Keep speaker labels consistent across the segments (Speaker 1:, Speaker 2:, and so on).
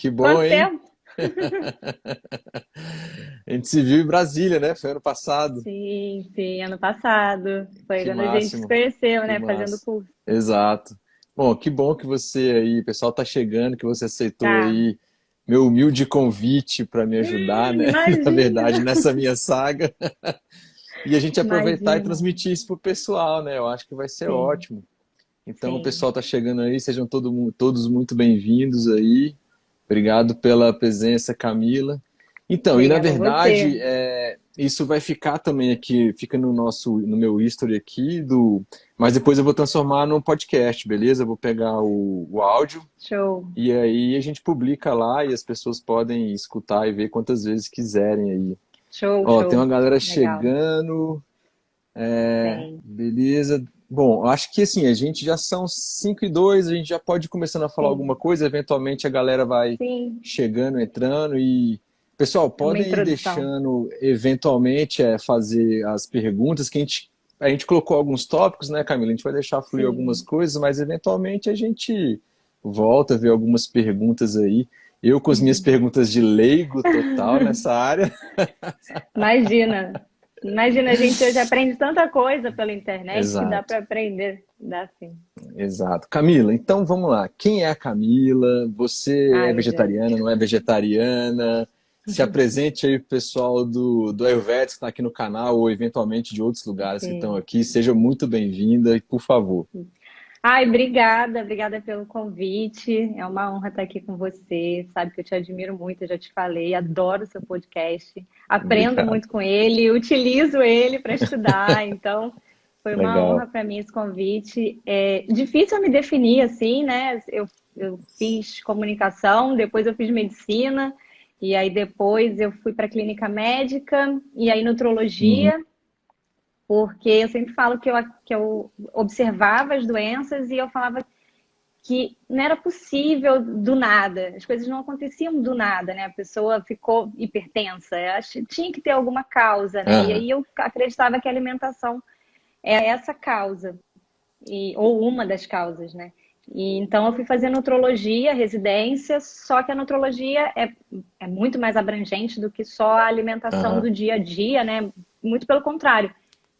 Speaker 1: Que bom,
Speaker 2: Quanto
Speaker 1: hein?
Speaker 2: tempo?
Speaker 1: A gente se viu em Brasília, né? Foi ano passado.
Speaker 2: Sim, sim, ano passado. Foi
Speaker 1: Que
Speaker 2: quando a gente se
Speaker 1: máximo,
Speaker 2: conheceu,
Speaker 1: que
Speaker 2: né? Fazendo
Speaker 1: massa.
Speaker 2: curso.
Speaker 1: Exato. Bom, que bom que você aí, o pessoal tá chegando, que você aceitou
Speaker 2: Tá.
Speaker 1: aí meu humilde convite para me ajudar, né? Na verdade,
Speaker 2: Imagina,
Speaker 1: nessa minha saga. E a gente aproveitar e
Speaker 2: imagina.
Speaker 1: transmitir isso pro pessoal, né? Eu acho que vai ser
Speaker 2: Sim,
Speaker 1: ótimo. Então, o
Speaker 2: sim.
Speaker 1: pessoal tá chegando aí, sejam todos muito bem-vindos aí. Obrigado pela presença, Camila. Então, e na
Speaker 2: Obrigada a
Speaker 1: verdade,
Speaker 2: você.
Speaker 1: isso vai ficar também aqui, fica no meu history aqui mas depois eu vou transformar num podcast, beleza? Eu vou pegar o áudio
Speaker 2: Show,
Speaker 1: e aí a gente publica lá e as pessoas podem escutar e ver quantas vezes quiserem aí.
Speaker 2: show,
Speaker 1: Ó, tem
Speaker 2: show.
Speaker 1: uma galera
Speaker 2: Legal.
Speaker 1: chegando,
Speaker 2: Tem.
Speaker 1: beleza? Bom, acho que assim, a gente já são 5:02, a gente já pode ir começando a falar alguma
Speaker 2: Sim,
Speaker 1: coisa, eventualmente a galera vai
Speaker 2: sim.
Speaker 1: chegando, entrando e pessoal,
Speaker 2: É uma
Speaker 1: podem ir
Speaker 2: introdução.
Speaker 1: deixando eventualmente fazer as perguntas que a gente colocou alguns tópicos, né, Camila? A gente vai deixar fluir algumas
Speaker 2: Sim.
Speaker 1: coisas, mas eventualmente a gente volta a ver algumas perguntas aí. Eu com as minhas perguntas de leigo total nessa área.
Speaker 2: Imagina. Imagina, a gente hoje aprende tanta coisa pela internet que dá
Speaker 1: Exato.
Speaker 2: para aprender. Dá sim.
Speaker 1: Exato. Camila, então vamos lá. Quem é a Camila? Você é
Speaker 2: Ai,
Speaker 1: vegetariana,
Speaker 2: gente.
Speaker 1: não é vegetariana? Se apresente aí pro pessoal do Ayurveda que está aqui no canal ou eventualmente de outros lugares que estão
Speaker 2: Sim.
Speaker 1: aqui. Seja muito bem-vinda e por favor.
Speaker 2: Ai, obrigada, obrigada pelo convite. É uma honra estar aqui com você. Sabe que eu te admiro muito, eu já te falei, adoro o seu podcast. Aprendo
Speaker 1: Obrigado.
Speaker 2: muito com ele, utilizo ele para estudar, então foi uma honra
Speaker 1: Legal.
Speaker 2: para mim esse convite. É difícil eu me definir assim, né? Eu fiz comunicação, depois eu fiz medicina, e aí depois eu fui para clínica médica, e aí
Speaker 1: Uhum.
Speaker 2: nutrologia. Porque eu sempre falo que eu observava as doenças e eu falava que não era possível do nada, as coisas não aconteciam do nada, né? A pessoa ficou hipertensa, eu acho que tinha que ter alguma causa, né? E
Speaker 1: Aham.
Speaker 2: aí eu acreditava que a alimentação é essa causa, ou uma das causas, né? E então eu fui fazer nutrologia, residência, só que a nutrologia é muito mais abrangente do que só a alimentação
Speaker 1: Aham.
Speaker 2: do dia a dia, né? Muito pelo contrário.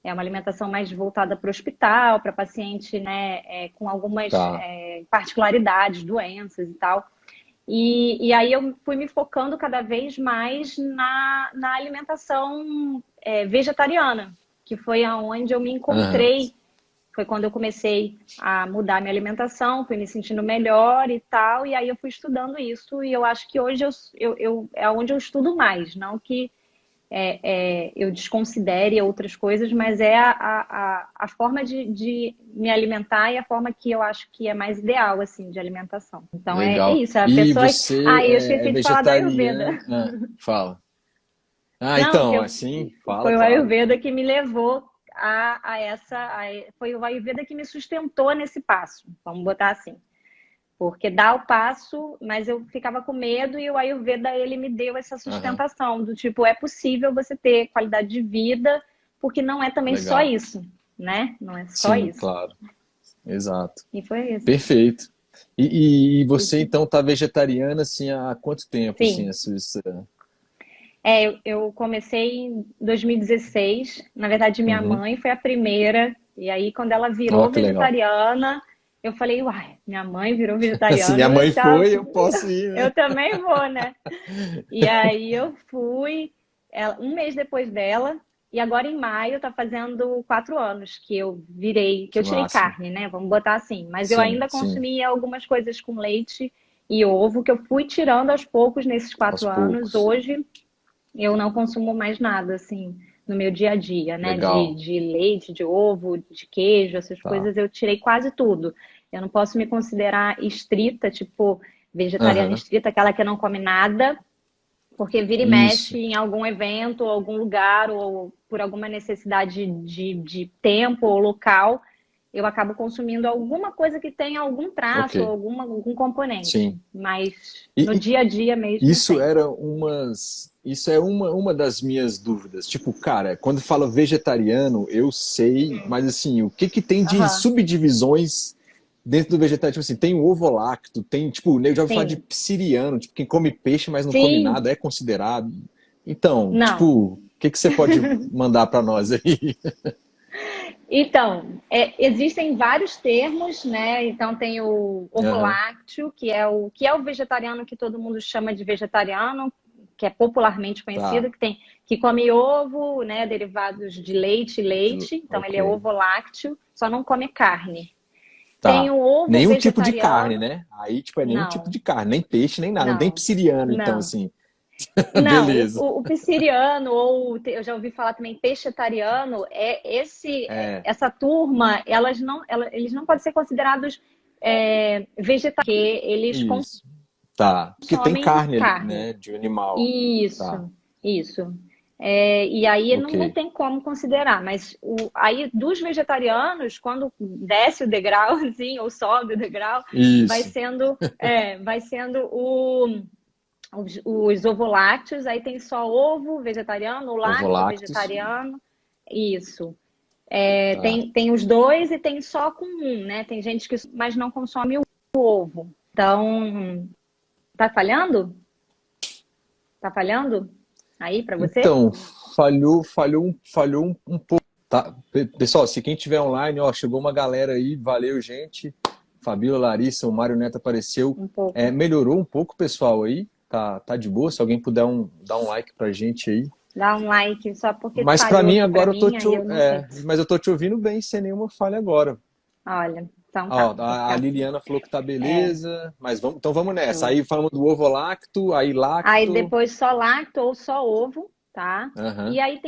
Speaker 2: É uma alimentação mais voltada para o hospital, para paciente, né, com algumas
Speaker 1: Tá.
Speaker 2: particularidades, doenças e tal. E aí eu fui me focando cada vez mais na alimentação vegetariana, que foi aonde eu me
Speaker 1: Aham.
Speaker 2: encontrei. Foi quando eu comecei a mudar minha alimentação, fui me sentindo melhor e tal, e aí eu fui estudando isso, e eu acho que hoje é onde eu estudo mais, não que eu desconsidere outras coisas, mas é a forma de me alimentar e a forma que eu acho que é mais ideal, assim, de alimentação. Então é
Speaker 1: Legal.
Speaker 2: isso, é a
Speaker 1: E
Speaker 2: pessoa.
Speaker 1: você
Speaker 2: Ah, eu
Speaker 1: é
Speaker 2: esqueci de falar da Ayurveda.
Speaker 1: vegetariana? Fala. Ah,
Speaker 2: Não,
Speaker 1: então, assim, fala,
Speaker 2: foi o
Speaker 1: claro.
Speaker 2: Ayurveda que me levou a essa. Foi o Ayurveda que me sustentou nesse passo, vamos botar assim. Porque dá o passo, mas eu ficava com medo e o Ayurveda ele me deu essa
Speaker 1: Aham.
Speaker 2: sustentação do tipo, é possível você ter qualidade de vida, porque não é também só
Speaker 1: Legal.
Speaker 2: isso, né? Não é só
Speaker 1: Sim,
Speaker 2: isso.
Speaker 1: claro. Exato.
Speaker 2: E foi isso.
Speaker 1: Perfeito. E você então tá vegetariana assim há quanto tempo assim,
Speaker 2: Sim.
Speaker 1: a sua.
Speaker 2: Eu comecei em 2016. Na verdade, minha
Speaker 1: Uhum.
Speaker 2: mãe foi a primeira. E aí, quando ela
Speaker 1: Ó,
Speaker 2: virou
Speaker 1: que legal.
Speaker 2: vegetariana, eu falei, uai, minha mãe virou
Speaker 1: Se
Speaker 2: vegetariana,
Speaker 1: minha mãe
Speaker 2: já,
Speaker 1: foi, eu posso ir,
Speaker 2: eu
Speaker 1: né?
Speaker 2: também vou, né? E aí eu fui, um mês depois dela, e agora em maio tá fazendo 4 anos que eu virei, que eu
Speaker 1: Que
Speaker 2: tirei
Speaker 1: máximo.
Speaker 2: carne, né? Vamos botar assim. Mas eu
Speaker 1: Sim,
Speaker 2: ainda
Speaker 1: sim,
Speaker 2: consumia algumas coisas com leite e ovo que eu fui tirando aos poucos nesses
Speaker 1: aos
Speaker 2: 4 anos.
Speaker 1: poucos.
Speaker 2: Hoje eu não consumo mais nada, assim, no meu dia a dia, né? De,
Speaker 1: Legal.
Speaker 2: de leite, de ovo, de queijo, essas
Speaker 1: Tá.
Speaker 2: coisas eu tirei quase tudo. Eu não posso me considerar estrita, tipo, vegetariana
Speaker 1: Aham.
Speaker 2: estrita, aquela que não come nada, porque vira e mexe
Speaker 1: Isso.
Speaker 2: em algum evento, ou algum lugar, ou por alguma necessidade de tempo ou local, eu acabo consumindo alguma coisa que tenha algum
Speaker 1: Ok.
Speaker 2: traço, algum componente.
Speaker 1: Sim.
Speaker 2: Mas no
Speaker 1: E
Speaker 2: dia a dia mesmo,
Speaker 1: isso
Speaker 2: sem.
Speaker 1: era isso é uma das minhas dúvidas. Tipo, cara, quando fala vegetariano, eu sei, mas assim, o que que tem de
Speaker 2: Aham.
Speaker 1: subdivisões dentro do vegetariano, tipo assim, tem o ovo lacto, tem, tipo, eu já ouvi falar de
Speaker 2: Sim,
Speaker 1: psiriano, tipo, quem come peixe, mas não come
Speaker 2: sim,
Speaker 1: nada, é considerado. Então, tipo,
Speaker 2: não.
Speaker 1: o que que você pode mandar para nós aí?
Speaker 2: Então, existem vários termos, né? Então tem o ovo
Speaker 1: Aham,
Speaker 2: lácteo, que é o vegetariano que todo mundo chama de vegetariano, que é popularmente conhecido,
Speaker 1: tá.
Speaker 2: que come ovo, né? Derivados de leite e leite. Então
Speaker 1: Ok.
Speaker 2: ele é ovo lácteo, só não come carne. Tem
Speaker 1: Tá.
Speaker 2: o ovo
Speaker 1: Nenhum tipo de carne,
Speaker 2: vegetariano.
Speaker 1: né? Aí, tipo, é nenhum tipo
Speaker 2: Não,
Speaker 1: de carne, nem peixe, nem nada. Não tem
Speaker 2: não,
Speaker 1: psiriano, então,
Speaker 2: não.
Speaker 1: assim.
Speaker 2: Não,
Speaker 1: Beleza.
Speaker 2: o pisciriano, eu já ouvi falar também pescetariano,
Speaker 1: É,
Speaker 2: essa turma, eles não podem ser considerados vegetarianos, porque eles
Speaker 1: isso. Tá. Porque tem
Speaker 2: consomem
Speaker 1: carne ali,
Speaker 2: carne.
Speaker 1: né? De animal. Tá.
Speaker 2: Isso, isso. E aí
Speaker 1: Ok.
Speaker 2: não tem como considerar, mas aí dos vegetarianos, quando desce o degrau, assim, ou sobe o degrau, vai
Speaker 1: Isso.
Speaker 2: sendo, vai sendo os ovolácteos, aí tem só ovo vegetariano, o lacto
Speaker 1: Ovolactos.
Speaker 2: vegetariano, isso.
Speaker 1: Tá.
Speaker 2: Tem os dois e tem só com um, né? Tem gente que mas não consome o ovo. Então, tá falhando? Tá falhando aí para você?
Speaker 1: Então, falhou um pouco. Tá. Pessoal, se quem tiver online, ó, chegou uma galera aí, valeu, gente. Fabíola, Larissa, o Mário Neto apareceu.
Speaker 2: Um pouco.
Speaker 1: Melhorou um pouco, pessoal, aí. Tá de boa. Se alguém puder dar um like pra gente aí.
Speaker 2: Dá um like só porque
Speaker 1: Mas pra
Speaker 2: falhou
Speaker 1: mim
Speaker 2: aqui para
Speaker 1: agora
Speaker 2: mim, aí eu não sei.
Speaker 1: mas eu tô te ouvindo bem, sem nenhuma falha agora.
Speaker 2: Olha, então
Speaker 1: Ó,
Speaker 2: tá, vou
Speaker 1: a
Speaker 2: ficar.
Speaker 1: Liliana falou que tá
Speaker 2: É,
Speaker 1: beleza, mas então vamos nessa.
Speaker 2: show.
Speaker 1: Aí falamos do ovo lacto, aí
Speaker 2: Aí
Speaker 1: lacto.
Speaker 2: depois só lacto ou só ovo, tá? E
Speaker 1: Aham,
Speaker 2: aí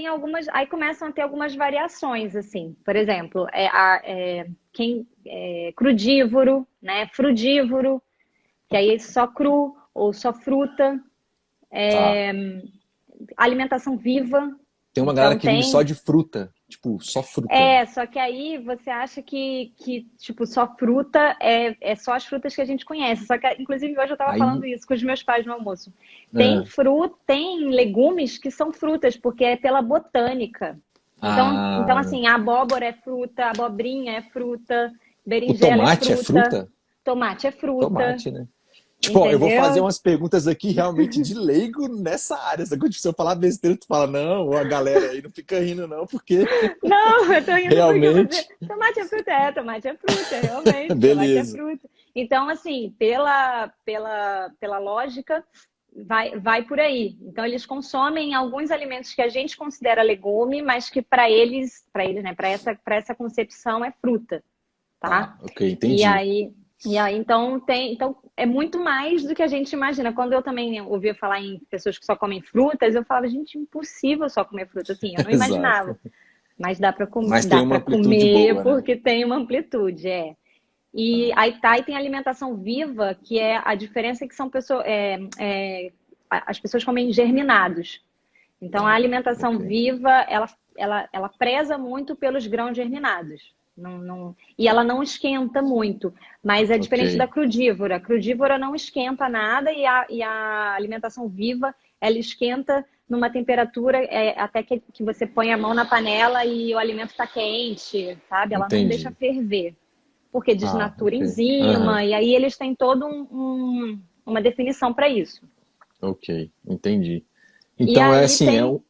Speaker 2: aí começam a ter algumas variações, assim. Por exemplo, quem é crudívoro, né? Frudívoro, que aí é só cru ou só fruta.
Speaker 1: tá.
Speaker 2: Alimentação viva,
Speaker 1: Tem uma galera
Speaker 2: então
Speaker 1: que vive só
Speaker 2: tem.
Speaker 1: de fruta, tipo, só fruta.
Speaker 2: Só que aí você acha que tipo, só fruta é só as frutas que a gente conhece. Só que, inclusive, hoje eu estava falando
Speaker 1: Aí,
Speaker 2: isso com os meus pais no almoço. Tem
Speaker 1: ah,
Speaker 2: fruta, tem legumes que são frutas, porque é pela botânica. Então
Speaker 1: ah,
Speaker 2: assim, a abóbora é fruta, a abobrinha é fruta,
Speaker 1: o
Speaker 2: berinjela é
Speaker 1: tomate é
Speaker 2: fruta,
Speaker 1: fruta?
Speaker 2: tomate é fruta,
Speaker 1: Tomate, né? Tipo, ó, eu vou fazer
Speaker 2: entendeu?
Speaker 1: umas perguntas aqui realmente de leigo nessa área. Tipo, se eu falar besteira, tu fala, não, a galera aí não fica rindo, não, porque
Speaker 2: Não, eu tô indo porque você.
Speaker 1: realmente.
Speaker 2: Tomate é fruta, realmente, tomate é
Speaker 1: Beleza.
Speaker 2: fruta. Então, assim, pela lógica, vai por aí. Então, eles consomem alguns alimentos que a gente considera legume, mas que para eles, né, para essa concepção é fruta, tá?
Speaker 1: Tá, ok,
Speaker 2: E
Speaker 1: entendi.
Speaker 2: aí, então é muito mais do que a gente imagina. Quando eu também ouvia falar em pessoas que só comem frutas, eu falava, gente, impossível só comer fruta. Assim, eu não imaginava.
Speaker 1: Exato.
Speaker 2: Mas dá para
Speaker 1: Mas tem
Speaker 2: dá
Speaker 1: uma
Speaker 2: para
Speaker 1: amplitude
Speaker 2: comer
Speaker 1: boa, né?
Speaker 2: porque tem uma amplitude, é. E
Speaker 1: Tá,
Speaker 2: aí tá, e tem alimentação viva, que é a diferença é que são pessoas, as pessoas comem germinados. Então a
Speaker 1: tá,
Speaker 2: alimentação
Speaker 1: ok.
Speaker 2: viva, ela preza muito pelos grãos germinados. E ela não esquenta muito, mas é
Speaker 1: Ok.
Speaker 2: diferente da crudívora. A crudívora não esquenta nada e a alimentação viva, ela esquenta numa temperatura até que você põe a mão na panela e o alimento está quente, sabe? Ela não deixa
Speaker 1: Entendi.
Speaker 2: ferver, porque
Speaker 1: Ah,
Speaker 2: desnatura
Speaker 1: ok. Aham,
Speaker 2: enzima, e aí eles têm toda uma definição para isso.
Speaker 1: ok. Entendi.
Speaker 2: E
Speaker 1: Então é
Speaker 2: aí
Speaker 1: assim,
Speaker 2: tem. Não,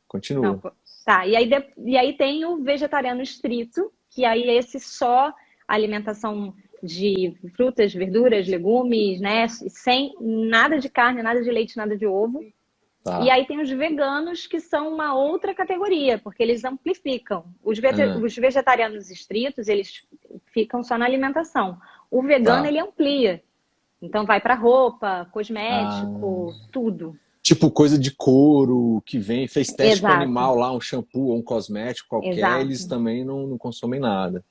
Speaker 1: continua.
Speaker 2: tá. E aí tem o vegetariano estrito, que aí é esse só alimentação de frutas, verduras, legumes, né? Sem nada de carne, nada de leite, nada de ovo. E
Speaker 1: Tá.
Speaker 2: aí tem os veganos, que são uma outra categoria, porque eles amplificam.
Speaker 1: Ah,
Speaker 2: Os vegetarianos estritos, eles ficam só na alimentação. O vegano,
Speaker 1: tá.
Speaker 2: ele amplia. Então vai para roupa,
Speaker 1: Ah,
Speaker 2: cosmético, tudo.
Speaker 1: tipo coisa de couro que vem, fez teste com
Speaker 2: Exato,
Speaker 1: animal lá, um shampoo ou um cosmético qualquer, eles
Speaker 2: exato,
Speaker 1: também não consomem nada.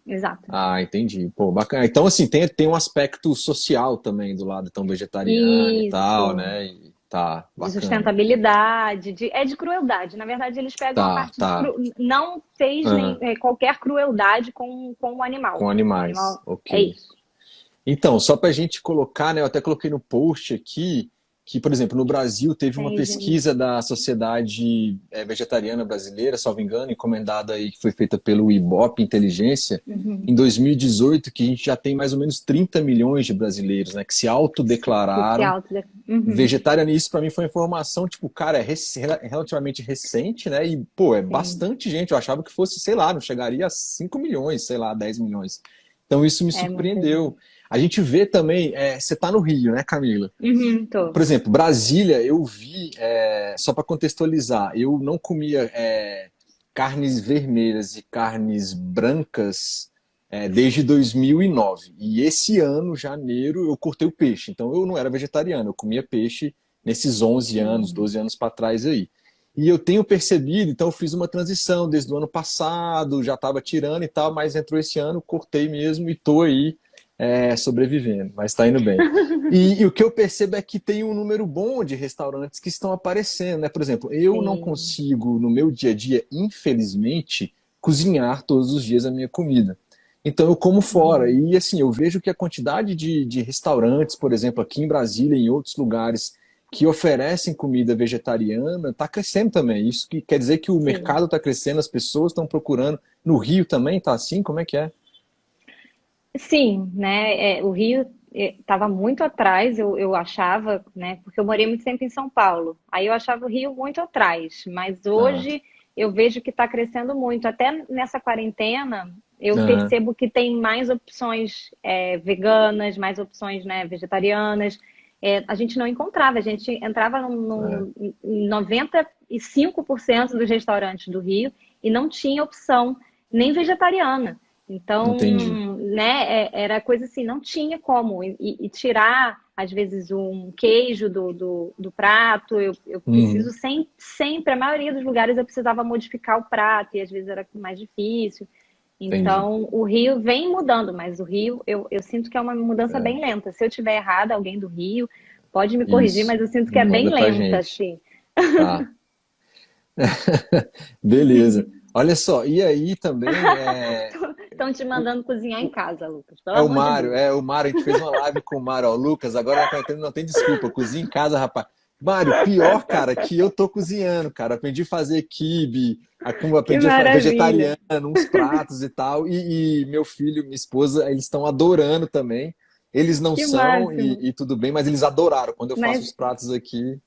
Speaker 2: exato.
Speaker 1: Ah, entendi. Pô, bacana. Então, assim, tem um aspecto social também do lado tão vegetariano e tal,
Speaker 2: Isso.
Speaker 1: né? E tá,
Speaker 2: De
Speaker 1: bacana.
Speaker 2: sustentabilidade, de crueldade. Na verdade, eles pegam a
Speaker 1: Tá,
Speaker 2: parte de
Speaker 1: tá.
Speaker 2: não fez nem
Speaker 1: Ah,
Speaker 2: qualquer crueldade com o
Speaker 1: com
Speaker 2: animal. O
Speaker 1: animais.
Speaker 2: animal é
Speaker 1: Ok.
Speaker 2: isso.
Speaker 1: Então, só pra gente colocar, né? Eu até coloquei no post aqui. que, por exemplo, no Brasil teve uma
Speaker 2: Entendi.
Speaker 1: pesquisa da Sociedade Vegetariana Brasileira, salvo engano, encomendada aí, que foi feita pelo Ibope Inteligência, em
Speaker 2: Uhum.
Speaker 1: 2018, que a gente já tem mais ou menos 30 milhões de brasileiros, né, que se
Speaker 2: Que se
Speaker 1: autodeclararam
Speaker 2: auto... Uhum.
Speaker 1: vegetariano. E isso para mim foi informação, tipo, cara, relativamente recente, né, e, pô, é
Speaker 2: Sim,
Speaker 1: bastante gente. Eu achava que fosse, sei lá, não chegaria a 5 milhões, sei lá, 10 milhões. Então isso me
Speaker 2: é muita
Speaker 1: surpreendeu.
Speaker 2: gente.
Speaker 1: A gente vê também, você tá no Rio, né, Camila?
Speaker 2: Uhum, tô.
Speaker 1: Por exemplo, Brasília, eu vi, só para contextualizar, eu não comia carnes vermelhas e carnes brancas desde 2009. E esse ano, janeiro, eu cortei o peixe. Então eu não era vegetariano, eu comia peixe nesses 11 anos,
Speaker 2: Uhum.
Speaker 1: 12 anos para trás aí. E eu tenho percebido, então eu fiz uma transição desde o ano passado, já estava tirando e tal, mas entrou esse ano, cortei mesmo e tô aí sobrevivendo, mas está indo bem. E o que eu percebo é que tem um número bom de restaurantes que estão aparecendo, né? Por exemplo, eu não
Speaker 2: Sim,
Speaker 1: consigo, no meu dia a dia, infelizmente, cozinhar todos os dias a minha comida. Então eu como fora.
Speaker 2: uhum.
Speaker 1: E assim, eu vejo que a quantidade de restaurantes, por exemplo, aqui em Brasília e em outros lugares, que oferecem comida vegetariana, está crescendo também. Isso que quer dizer que o
Speaker 2: Sim.
Speaker 1: mercado está crescendo, as pessoas estão procurando. No Rio também está assim? Como é que é?
Speaker 2: Sim, né? O Rio estava muito atrás, eu achava, né? Porque eu morei muito tempo em São Paulo. Aí eu achava o Rio muito atrás, mas
Speaker 1: Ah,
Speaker 2: hoje eu vejo que está crescendo muito. Até nessa quarentena, eu
Speaker 1: aham,
Speaker 2: percebo que tem mais opções veganas, mais opções, né, vegetarianas. A gente não encontrava, a gente entrava
Speaker 1: é,
Speaker 2: em 95% dos restaurantes do Rio e não tinha opção nem vegetariana.
Speaker 1: entendi.
Speaker 2: Então, né, era coisa assim, não tinha como. E tirar, às vezes, um queijo do prato, eu preciso
Speaker 1: Uhum.
Speaker 2: sempre, a maioria dos lugares eu precisava modificar o prato, e às vezes era mais difícil.
Speaker 1: Entendi.
Speaker 2: Então, o Rio vem mudando, mas o Rio, eu sinto que é uma mudança
Speaker 1: É,
Speaker 2: bem lenta. Se eu tiver errada, alguém do Rio pode me corrigir,
Speaker 1: isso.
Speaker 2: mas eu sinto que é bem
Speaker 1: Manda pra
Speaker 2: lenta,
Speaker 1: gente.
Speaker 2: assim.
Speaker 1: Tá. Beleza. Olha só, e aí também
Speaker 2: Estão te
Speaker 1: o,
Speaker 2: mandando cozinhar em casa, Lucas, pelo
Speaker 1: é o
Speaker 2: amor de
Speaker 1: Mário,
Speaker 2: Deus.
Speaker 1: a gente fez uma live com o Mário, ó, o Lucas, agora na quarentena não tem desculpa, cozinha em casa, rapaz. Mário, pior, cara, que eu tô cozinhando, cara. Aprendi a fazer quibe,
Speaker 2: Que
Speaker 1: aprendi a fazer
Speaker 2: maravilha!
Speaker 1: vegetariano, uns pratos e tal. E meu filho, minha esposa, eles estão adorando também. Eles não
Speaker 2: Que
Speaker 1: são
Speaker 2: máximo!
Speaker 1: e tudo bem, mas eles adoraram. Quando eu faço
Speaker 2: Mas,
Speaker 1: os pratos aqui,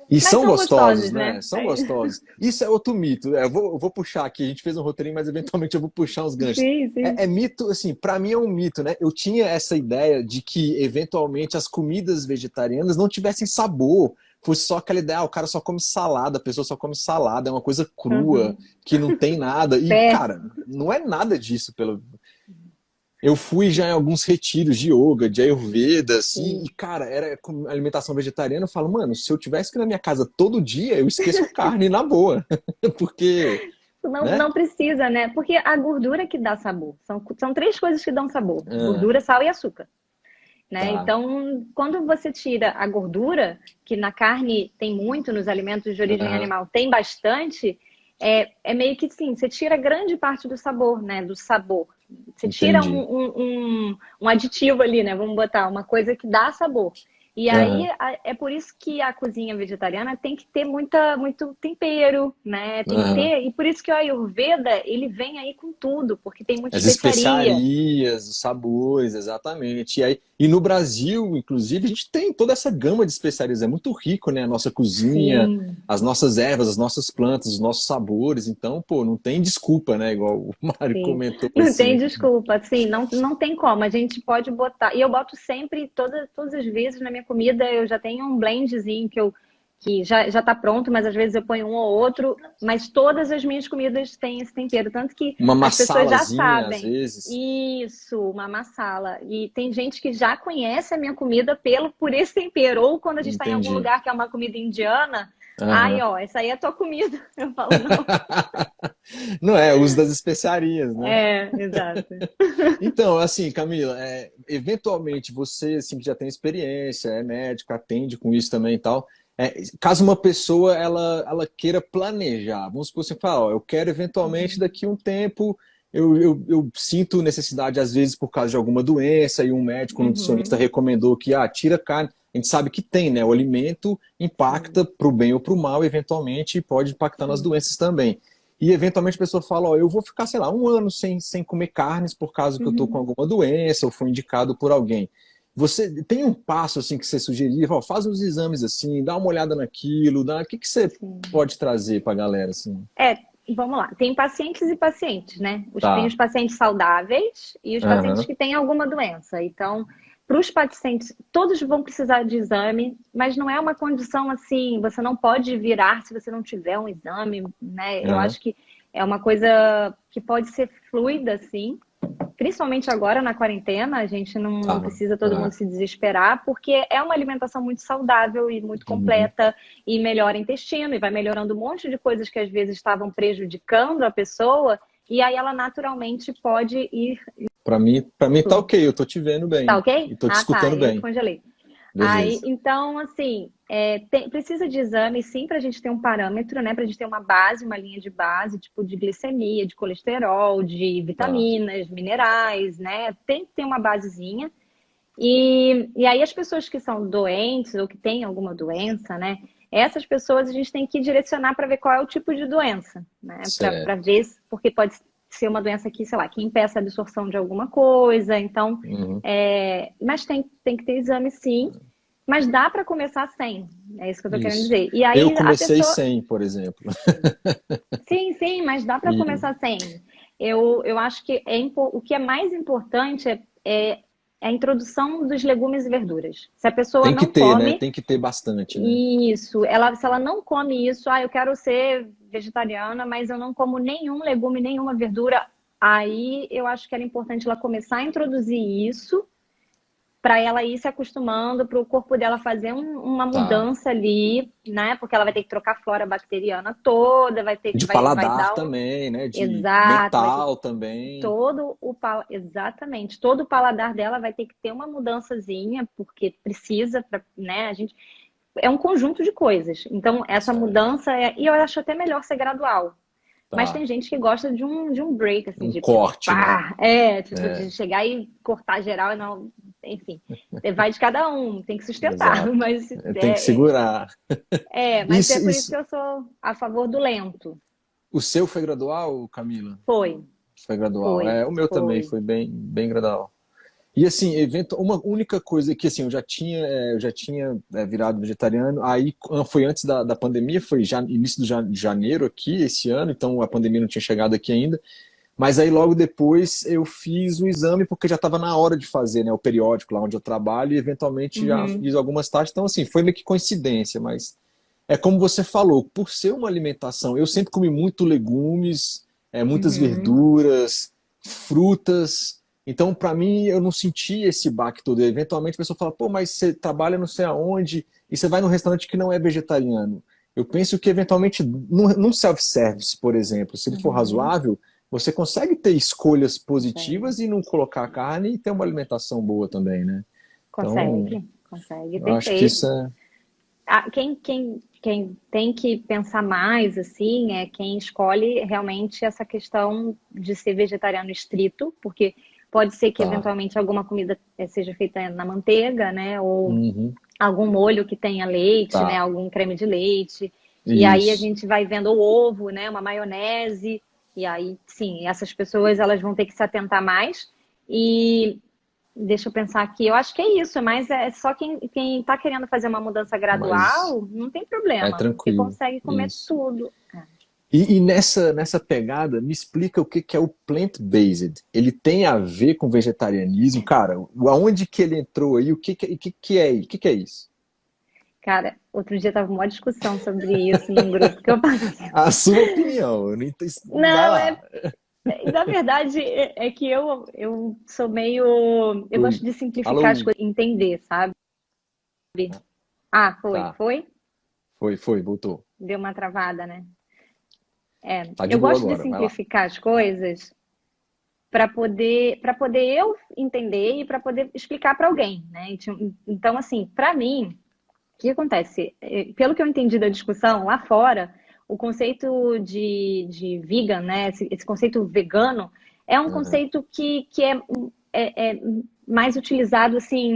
Speaker 1: e
Speaker 2: mas
Speaker 1: são
Speaker 2: são
Speaker 1: gostosos,
Speaker 2: gostosos,
Speaker 1: né?
Speaker 2: né?
Speaker 1: São gostosos. Isso é outro mito. Eu vou puxar aqui, a gente fez um roteirinho, mas eventualmente eu vou puxar uns ganchos.
Speaker 2: Sim, sim.
Speaker 1: É mito, assim, para mim é um mito, né? Eu tinha essa ideia de que, eventualmente, as comidas vegetarianas não tivessem sabor. Fosse só aquela ideia, o cara só come salada, a pessoa só come salada, é uma coisa crua,
Speaker 2: Uhum.
Speaker 1: que não tem nada. E, cara,
Speaker 2: Péssimo.
Speaker 1: não é nada disso, eu fui já em alguns retiros de yoga, de Ayurveda, assim, e,
Speaker 2: Sim.
Speaker 1: cara, era com alimentação vegetariana. Eu falo, mano, se eu tivesse que ir na minha casa todo dia, eu esqueço a carne na boa. Porque,
Speaker 2: Não,
Speaker 1: né?
Speaker 2: não precisa, né? Porque a gordura que dá sabor. São três coisas que dão sabor:
Speaker 1: Ah,
Speaker 2: gordura, sal e açúcar. Né?
Speaker 1: tá.
Speaker 2: Então, quando você tira a gordura, que na carne tem muito, nos alimentos de origem
Speaker 1: Aham,
Speaker 2: animal tem bastante, é meio que sim, você tira grande parte do sabor, né? Do sabor. Você tira
Speaker 1: entendi.
Speaker 2: um aditivo ali, né? Vamos botar uma coisa que dá sabor. E aí
Speaker 1: Aham,
Speaker 2: é por isso que a cozinha vegetariana tem que ter muito tempero, né? Tem que
Speaker 1: aham.
Speaker 2: ter, e por isso que o Ayurveda, ele vem aí com tudo, porque tem muita
Speaker 1: As
Speaker 2: especiaria.
Speaker 1: especiarias, os sabores, exatamente. E no Brasil, inclusive, a gente tem toda essa gama de especiarias. É muito rico, né? A nossa cozinha,
Speaker 2: Sim.
Speaker 1: as nossas ervas, as nossas plantas, os nossos sabores. Então, pô, não tem desculpa, né? Igual o Mário
Speaker 2: Sim,
Speaker 1: comentou
Speaker 2: não tem
Speaker 1: assim.
Speaker 2: desculpa, assim, não tem como. A gente pode botar, e eu boto sempre, todas as vezes na minha comida, eu já tenho um blendzinho que já tá pronto, mas às vezes eu ponho um ou outro, mas todas as minhas comidas têm esse tempero, tanto que
Speaker 1: Uma
Speaker 2: as pessoas já
Speaker 1: massalazinha, às
Speaker 2: sabem.
Speaker 1: vezes.
Speaker 2: Isso, uma massala. E tem gente que já conhece a minha comida por esse tempero, ou quando a gente está em algum
Speaker 1: Entendi.
Speaker 2: lugar que é uma comida indiana, ai,
Speaker 1: Aham.
Speaker 2: ó, essa aí é a tua comida. Eu falo, não.
Speaker 1: Não é, o uso das especiarias, né?
Speaker 2: Exato.
Speaker 1: Então, assim, Camila, eventualmente você, assim, que já tem experiência, é médico, atende com isso também e tal, caso uma pessoa ela queira planejar, vamos supor assim, falar, ó, eu quero eventualmente
Speaker 2: Uhum.
Speaker 1: daqui a um tempo, eu sinto necessidade às vezes por causa de alguma doença e um médico, um nutricionista
Speaker 2: Uhum.
Speaker 1: recomendou que tira carne. a gente sabe que tem, né? O alimento impacta para o bem ou para o mal, eventualmente, e pode impactar nas
Speaker 2: Sim.
Speaker 1: doenças também. E eventualmente a pessoa fala, ó, eu vou ficar, sei lá, um ano sem comer carnes por causa que eu tô com
Speaker 2: Uhum.
Speaker 1: alguma doença ou fui indicado por alguém. Você tem um passo assim que você sugeria? Ó, faz uns exames assim, dá uma olhada naquilo, o que que você
Speaker 2: Sim.
Speaker 1: pode trazer para a galera assim?
Speaker 2: É, vamos lá. Tem pacientes e pacientes, né? Tem os
Speaker 1: Tá.
Speaker 2: pacientes saudáveis e os pacientes
Speaker 1: Aham.
Speaker 2: que têm alguma doença. Então, para os pacientes, todos vão precisar de exame, mas não é uma condição assim, você não pode virar se você não tiver um exame, né? Eu
Speaker 1: Aham.
Speaker 2: acho que é uma coisa que pode ser fluida, sim. Principalmente agora na quarentena, a gente não
Speaker 1: Tá.
Speaker 2: precisa todo mundo
Speaker 1: É.
Speaker 2: se desesperar, porque é uma alimentação muito saudável e muito
Speaker 1: Uhum.
Speaker 2: completa e melhora o intestino e vai melhorando um monte de coisas que às vezes estavam prejudicando a pessoa, e aí ela naturalmente pode ir.
Speaker 1: Para mim tá ok, eu tô te vendo
Speaker 2: Tá
Speaker 1: bem
Speaker 2: ok?
Speaker 1: e tô te
Speaker 2: Ah, tá,
Speaker 1: escutando
Speaker 2: eu
Speaker 1: bem.
Speaker 2: descongelei. Aí,
Speaker 1: Beleza.
Speaker 2: então, assim, precisa de exame, sim, para a gente ter um parâmetro, né? Para a gente ter uma base, uma linha de base, tipo de glicemia, de colesterol, de
Speaker 1: Tá.
Speaker 2: vitaminas, minerais, né? Tem que ter uma basezinha. E aí as pessoas que são doentes ou que têm alguma doença, né? Essas pessoas a gente tem que direcionar para ver qual é o tipo de doença, né? Para
Speaker 1: Certo.
Speaker 2: ver, porque pode ser uma doença que, sei lá, que impeça a absorção de alguma coisa. Então,
Speaker 1: Uhum.
Speaker 2: mas tem que ter exame sim. Mas dá para começar sem. É isso que eu tô querendo
Speaker 1: Isso.
Speaker 2: dizer. E
Speaker 1: Eu
Speaker 2: aí a
Speaker 1: comecei
Speaker 2: pessoa.
Speaker 1: sem, por exemplo.
Speaker 2: Sim, sim, mas dá para
Speaker 1: E
Speaker 2: começar sem. Eu acho que o que é mais importante é a introdução dos legumes e verduras. Se a pessoa
Speaker 1: tem que
Speaker 2: não
Speaker 1: ter, né?
Speaker 2: come
Speaker 1: Tem que ter bastante, né?
Speaker 2: isso, se ela não come isso, eu quero ser vegetariana, mas eu não como nenhum legume, nenhuma verdura, aí eu acho que era importante ela começar a introduzir isso para ela ir se acostumando, para o corpo dela fazer uma
Speaker 1: Tá.
Speaker 2: mudança ali, né? Porque ela vai ter que trocar a flora bacteriana toda,
Speaker 1: De
Speaker 2: vai
Speaker 1: paladar
Speaker 2: dar um.
Speaker 1: também, né? De
Speaker 2: Exato, vai ter
Speaker 1: mental também.
Speaker 2: exatamente, todo o paladar dela vai ter que ter uma mudançazinha, porque precisa, né? A gente é um conjunto de coisas. Então, essa
Speaker 1: Certo.
Speaker 2: mudança e eu acho até melhor ser gradual. Mas tem
Speaker 1: Tá.
Speaker 2: gente que gosta de um break, assim,
Speaker 1: Um
Speaker 2: de
Speaker 1: corte, né?
Speaker 2: pá, tipo, de
Speaker 1: É,
Speaker 2: chegar e cortar geral, não, enfim, vai de cada um, tem que sustentar,
Speaker 1: exato.
Speaker 2: mas
Speaker 1: Tem que segurar.
Speaker 2: mas é
Speaker 1: Isso,
Speaker 2: por isso
Speaker 1: isso.
Speaker 2: que eu sou a favor do lento.
Speaker 1: O seu foi gradual, Camila?
Speaker 2: Foi,
Speaker 1: Foi gradual.
Speaker 2: foi,
Speaker 1: É, o meu também
Speaker 2: foi.
Speaker 1: foi bem gradual. E assim, uma única coisa que assim, eu já tinha virado vegetariano, aí foi antes da pandemia, foi já início de janeiro aqui, esse ano, então a pandemia não tinha chegado aqui ainda. Mas aí logo depois eu fiz o exame porque já estava na hora de fazer, né, o periódico lá onde eu trabalho e eventualmente já
Speaker 2: Uhum,
Speaker 1: fiz algumas taxas. Então assim, foi meio que coincidência, mas é como você falou, por ser uma alimentação, eu sempre comi muito legumes, muitas
Speaker 2: uhum,
Speaker 1: verduras, frutas. Então, para mim, eu não senti esse baque todo. Eventualmente, a pessoa fala, pô, mas você trabalha não sei aonde e você vai num restaurante que não é vegetariano. Eu penso que, eventualmente, num self-service, por exemplo, se ele for
Speaker 2: uhum.
Speaker 1: razoável, você consegue ter escolhas
Speaker 2: Consegue,
Speaker 1: positivas e não colocar carne e ter uma alimentação boa também, né? Então,
Speaker 2: consegue,
Speaker 1: eu acho que isso
Speaker 2: perfeito.
Speaker 1: é.
Speaker 2: Quem tem que pensar mais, assim, é quem escolhe realmente essa questão de ser vegetariano estrito, porque pode ser que
Speaker 1: Tá.
Speaker 2: eventualmente alguma comida seja feita na manteiga, né? Ou
Speaker 1: Uhum.
Speaker 2: algum molho que tenha leite, né?
Speaker 1: Tá.
Speaker 2: Algum creme de leite. E aí a
Speaker 1: Isso.
Speaker 2: gente vai vendo o ovo, né? Uma maionese. E aí, sim, essas pessoas elas vão ter que se atentar mais. E deixa eu pensar aqui. Eu acho que é isso, mas é só quem tá querendo fazer uma mudança
Speaker 1: Mas
Speaker 2: gradual, não tem
Speaker 1: é
Speaker 2: problema, porque
Speaker 1: tranquilo.
Speaker 2: consegue comer
Speaker 1: Isso.
Speaker 2: tudo.
Speaker 1: E nessa pegada, me explica o que que é o plant-based. Ele tem a ver com vegetarianismo? Cara, aonde que ele entrou aí? O que que é isso?
Speaker 2: Cara, outro dia tava uma discussão sobre isso num grupo que eu participo.
Speaker 1: A sua opinião. Eu nem vai
Speaker 2: Não,
Speaker 1: lá.
Speaker 2: na verdade, é que eu sou meio. Eu gosto de simplificar as
Speaker 1: Alô?
Speaker 2: coisas, entender, sabe? Ah,
Speaker 1: Tá.
Speaker 2: foi?
Speaker 1: Foi, voltou.
Speaker 2: Deu uma travada, né?
Speaker 1: Tá de
Speaker 2: Eu
Speaker 1: boa
Speaker 2: gosto de
Speaker 1: agora, vai lá.
Speaker 2: simplificar as coisas para poder eu entender e para poder explicar para alguém, né? Então, assim, para mim, o que acontece? Pelo que eu entendi da discussão lá fora, o conceito de vegan, né? Esse conceito vegano é um
Speaker 1: Aham.
Speaker 2: conceito que é mais utilizado, assim,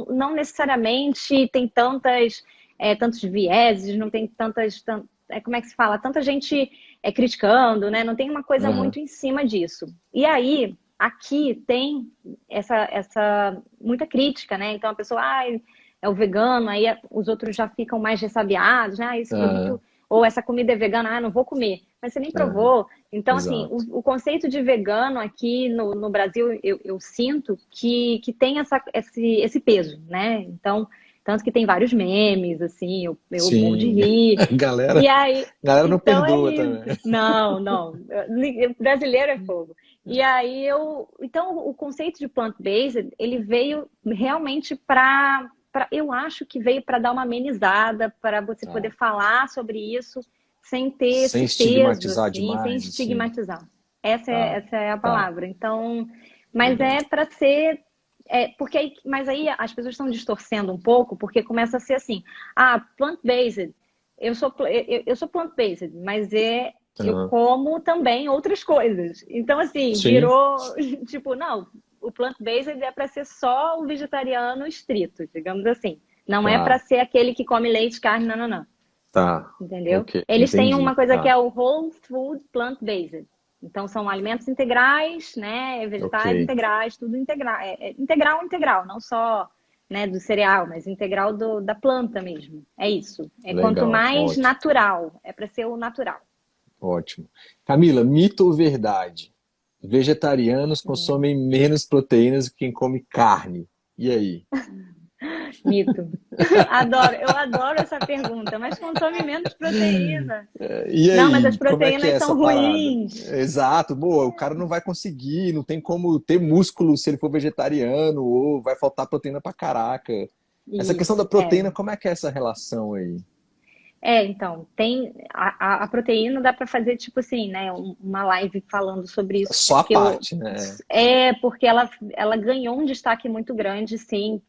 Speaker 2: não necessariamente tem tantos vieses, não tem como é que se fala? Tanta gente criticando, né? Não tem uma coisa
Speaker 1: Aham.
Speaker 2: muito em cima disso. E aí, aqui tem essa muita crítica, né? Então a pessoa, é o vegano, aí os outros já ficam mais ressabiados, né? Esse
Speaker 1: Aham.
Speaker 2: produto, ou essa comida é vegana, não vou comer. Mas você nem
Speaker 1: Aham.
Speaker 2: provou. Então, assim,
Speaker 1: Exato.
Speaker 2: o conceito de vegano aqui no Brasil, eu sinto que tem esse peso, né? Então, tanto que tem vários memes, assim, eu morro de
Speaker 1: Sim.
Speaker 2: rir.
Speaker 1: A galera,
Speaker 2: E aí,
Speaker 1: galera não
Speaker 2: então é
Speaker 1: perdoa
Speaker 2: isso.
Speaker 1: também.
Speaker 2: Não, não. Brasileiro é fogo. E aí então o conceito de plant-based, ele veio realmente eu acho que veio para dar uma amenizada, para você poder
Speaker 1: Tá.
Speaker 2: falar sobre isso sem ter
Speaker 1: Sem
Speaker 2: esse peso,
Speaker 1: estigmatizar
Speaker 2: assim, sem
Speaker 1: demais, assim.
Speaker 2: estigmatizar. Essa é,
Speaker 1: Tá,
Speaker 2: essa é a
Speaker 1: tá.
Speaker 2: palavra. Então, mas
Speaker 1: Legal.
Speaker 2: é para ser. Porque mas aí as pessoas estão distorcendo um pouco, porque começa a ser assim: plant-based. Eu sou plant-based, mas eu
Speaker 1: Aham.
Speaker 2: como também outras coisas. Então, assim,
Speaker 1: Sim,
Speaker 2: virou tipo, não, o plant-based é para ser só o vegetariano estrito, digamos assim. Não é para
Speaker 1: tá,
Speaker 2: ser aquele que come leite, carne, não, não, não.
Speaker 1: tá.
Speaker 2: Entendeu?
Speaker 1: Ok,
Speaker 2: Eles têm uma
Speaker 1: entendi.
Speaker 2: coisa que
Speaker 1: Tá,
Speaker 2: é o Whole Food Plant-Based. Então, são alimentos integrais, né?
Speaker 1: ok.
Speaker 2: Vegetais integrais, tudo integral. Integral, não só, né, do cereal, mas integral da planta mesmo. É isso. É quanto
Speaker 1: Legal,
Speaker 2: mais
Speaker 1: ótimo,
Speaker 2: natural, é para ser o natural.
Speaker 1: ótimo. Camila, mito ou verdade? Vegetarianos consomem menos proteínas que quem come carne. E aí?
Speaker 2: Mito. Eu adoro essa pergunta, mas consome menos proteína.
Speaker 1: E
Speaker 2: Não, mas as
Speaker 1: aí, como é que é
Speaker 2: proteínas
Speaker 1: essa
Speaker 2: são
Speaker 1: parada?
Speaker 2: ruins.
Speaker 1: Exato, boa, o cara não vai conseguir, não tem como ter músculo se ele for vegetariano, ou vai faltar proteína pra caraca. Essa questão da
Speaker 2: Isso,
Speaker 1: proteína, como é que é essa relação aí?
Speaker 2: então, tem a proteína, dá para fazer tipo assim, né, uma live falando sobre isso,
Speaker 1: Só a parte, né?
Speaker 2: porque ela ganhou um destaque muito grande, sim,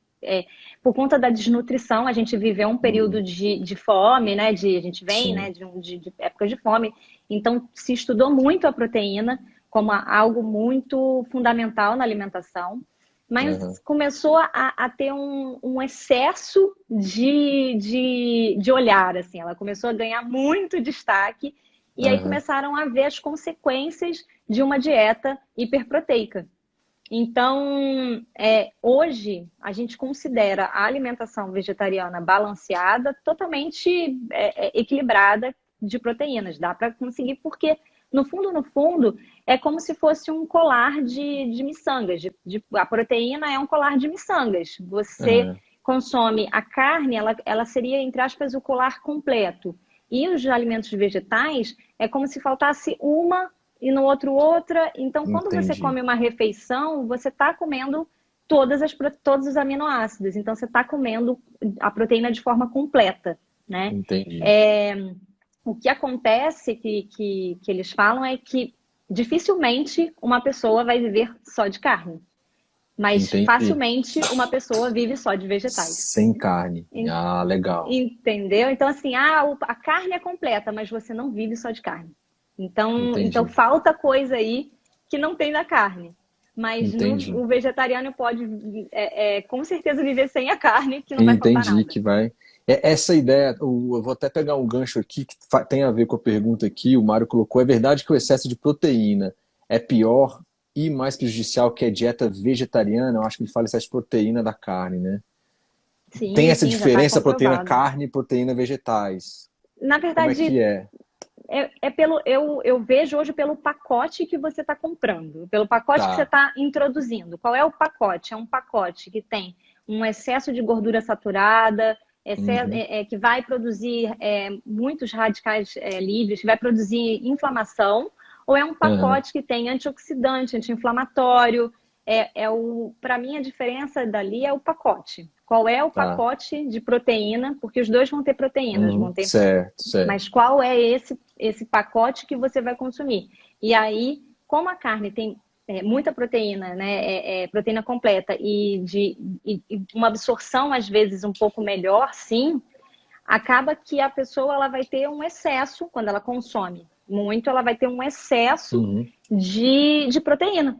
Speaker 2: por conta da desnutrição. A gente viveu um período
Speaker 1: Uhum,
Speaker 2: de fome, né, a gente vem, né,
Speaker 1: sim.
Speaker 2: de épocas de fome, então se estudou muito a proteína como algo muito fundamental na alimentação.
Speaker 1: Aham,
Speaker 2: Mas começou a ter um excesso de olhar, assim. Ela começou a ganhar muito destaque e aí
Speaker 1: aham,
Speaker 2: começaram a ver as consequências de uma dieta hiperproteica. Então, hoje, a gente considera a alimentação vegetariana balanceada totalmente equilibrada de proteínas. Dá para conseguir, porque, no fundo, é como se fosse um colar de miçangas. A proteína é um colar de miçangas. Você
Speaker 1: aham.
Speaker 2: consome a carne, ela seria, entre aspas, o colar completo. E os alimentos vegetais é como se faltasse uma e no outro outra. Então, quando você
Speaker 1: Entendi,
Speaker 2: come uma refeição, você está comendo todos os aminoácidos. Então, você está comendo a proteína de forma completa, né?
Speaker 1: entendi,
Speaker 2: É, o que acontece que eles falam é que dificilmente uma pessoa vai viver só de carne, mas
Speaker 1: entendi.
Speaker 2: facilmente uma pessoa vive só de vegetais.
Speaker 1: Sem carne. Ah, legal.
Speaker 2: Entendeu? Então, assim, a carne é completa, mas você não vive só de carne. Então
Speaker 1: Entendi,
Speaker 2: falta coisa aí que não tem na carne. Mas
Speaker 1: entendi.
Speaker 2: o vegetariano pode, com certeza, viver sem a carne, que não vai faltar
Speaker 1: Entendi
Speaker 2: nada.
Speaker 1: que vai. Essa ideia, eu vou até pegar um gancho aqui que tem a ver com a pergunta que o Mário colocou. É verdade que o excesso de proteína é pior e mais prejudicial que a dieta vegetariana? Eu acho que ele fala excesso de proteína da carne, né? Tem
Speaker 2: Sim,
Speaker 1: essa
Speaker 2: sim, já está
Speaker 1: diferença proteína
Speaker 2: comprovado.
Speaker 1: carne e proteína vegetais.
Speaker 2: Na
Speaker 1: Como é que
Speaker 2: verdade,
Speaker 1: é?
Speaker 2: eu vejo hoje pelo pacote que você está comprando, pelo pacote que você
Speaker 1: Tá.
Speaker 2: está introduzindo. Qual é o pacote? É um pacote que tem um excesso de gordura saturada,
Speaker 1: Uhum.
Speaker 2: que vai produzir muitos radicais livres, que vai produzir inflamação, ou é um
Speaker 1: Aham.
Speaker 2: pacote que tem antioxidante, anti-inflamatório? Para mim, a diferença dali é o pacote. Qual é o
Speaker 1: Tá.
Speaker 2: pacote de proteína? Porque os dois vão ter proteínas,
Speaker 1: Uhum.
Speaker 2: vão ter,
Speaker 1: Certo, certo.
Speaker 2: mas qual é esse pacote que você vai consumir? E aí, como a carne tem muita proteína, né? Proteína completa e uma absorção às vezes um pouco melhor, sim, acaba que a pessoa ela vai ter um excesso quando ela consome muito, ela vai ter um excesso
Speaker 1: Uhum.
Speaker 2: de proteína.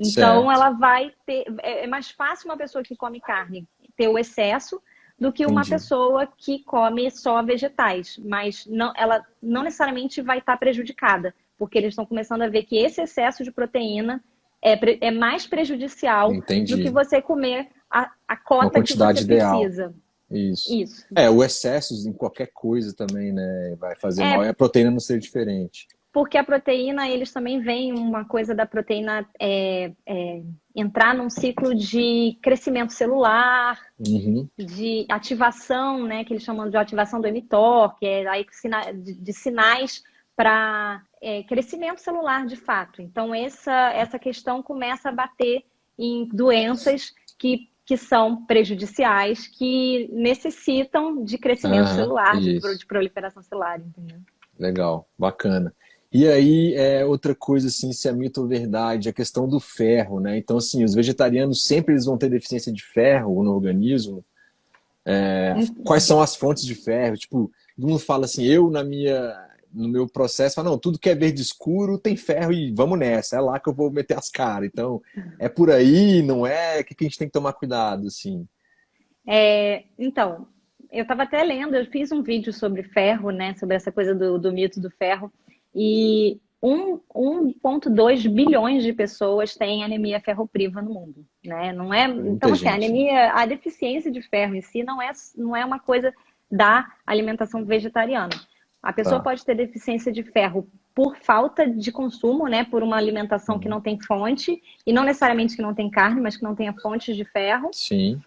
Speaker 2: Então,
Speaker 1: certo.
Speaker 2: ela vai ter. É mais fácil uma pessoa que come carne ter o excesso do que uma
Speaker 1: Entendi.
Speaker 2: pessoa que come só vegetais. Mas não, ela não necessariamente vai estar prejudicada, porque eles estão começando a ver que esse excesso de proteína é mais prejudicial do que
Speaker 1: Entendi.
Speaker 2: você comer a
Speaker 1: Uma
Speaker 2: cota que você
Speaker 1: quantidade ideal.
Speaker 2: precisa.
Speaker 1: Isso.
Speaker 2: Isso.
Speaker 1: É, o excesso em qualquer coisa também, né, vai fazer mal. E
Speaker 2: É
Speaker 1: a proteína não ser diferente.
Speaker 2: porque a proteína, eles também veem uma coisa da proteína entrar num ciclo de crescimento celular,
Speaker 1: Uhum.
Speaker 2: de ativação, né, que eles chamam de ativação do mTOR, que é aí de sinais para crescimento celular de fato. Então, essa questão começa a bater em doenças que são prejudiciais, que necessitam de crescimento
Speaker 1: Aham,
Speaker 2: celular,
Speaker 1: isso.
Speaker 2: de proliferação celular, entendeu?
Speaker 1: Legal, bacana. E aí, outra coisa, assim, se é mito ou verdade, a questão do ferro, né? Então, assim, os vegetarianos sempre eles vão ter deficiência de ferro no organismo. Quais são as fontes de ferro? Tipo, todo mundo fala assim, no meu processo, fala, não, tudo que é verde escuro tem ferro e vamos nessa, é lá que eu vou meter as caras. Então, é por aí, não é? O que que a gente tem que tomar cuidado, assim?
Speaker 2: Então, eu estava até lendo, eu fiz um vídeo sobre ferro, né? Sobre essa coisa do mito do ferro. E 1,2 bilhões de pessoas têm anemia ferropriva no mundo, né? Não é, então,
Speaker 1: Muita
Speaker 2: assim,
Speaker 1: gente, né?
Speaker 2: a deficiência de ferro em si não é uma coisa da alimentação vegetariana. A pessoa
Speaker 1: Tá.
Speaker 2: pode ter deficiência de ferro por falta de consumo, né? Por uma alimentação que
Speaker 1: Uhum.
Speaker 2: não tem fonte, e não necessariamente que não tem carne, mas que não tenha fontes de ferro
Speaker 1: Sim,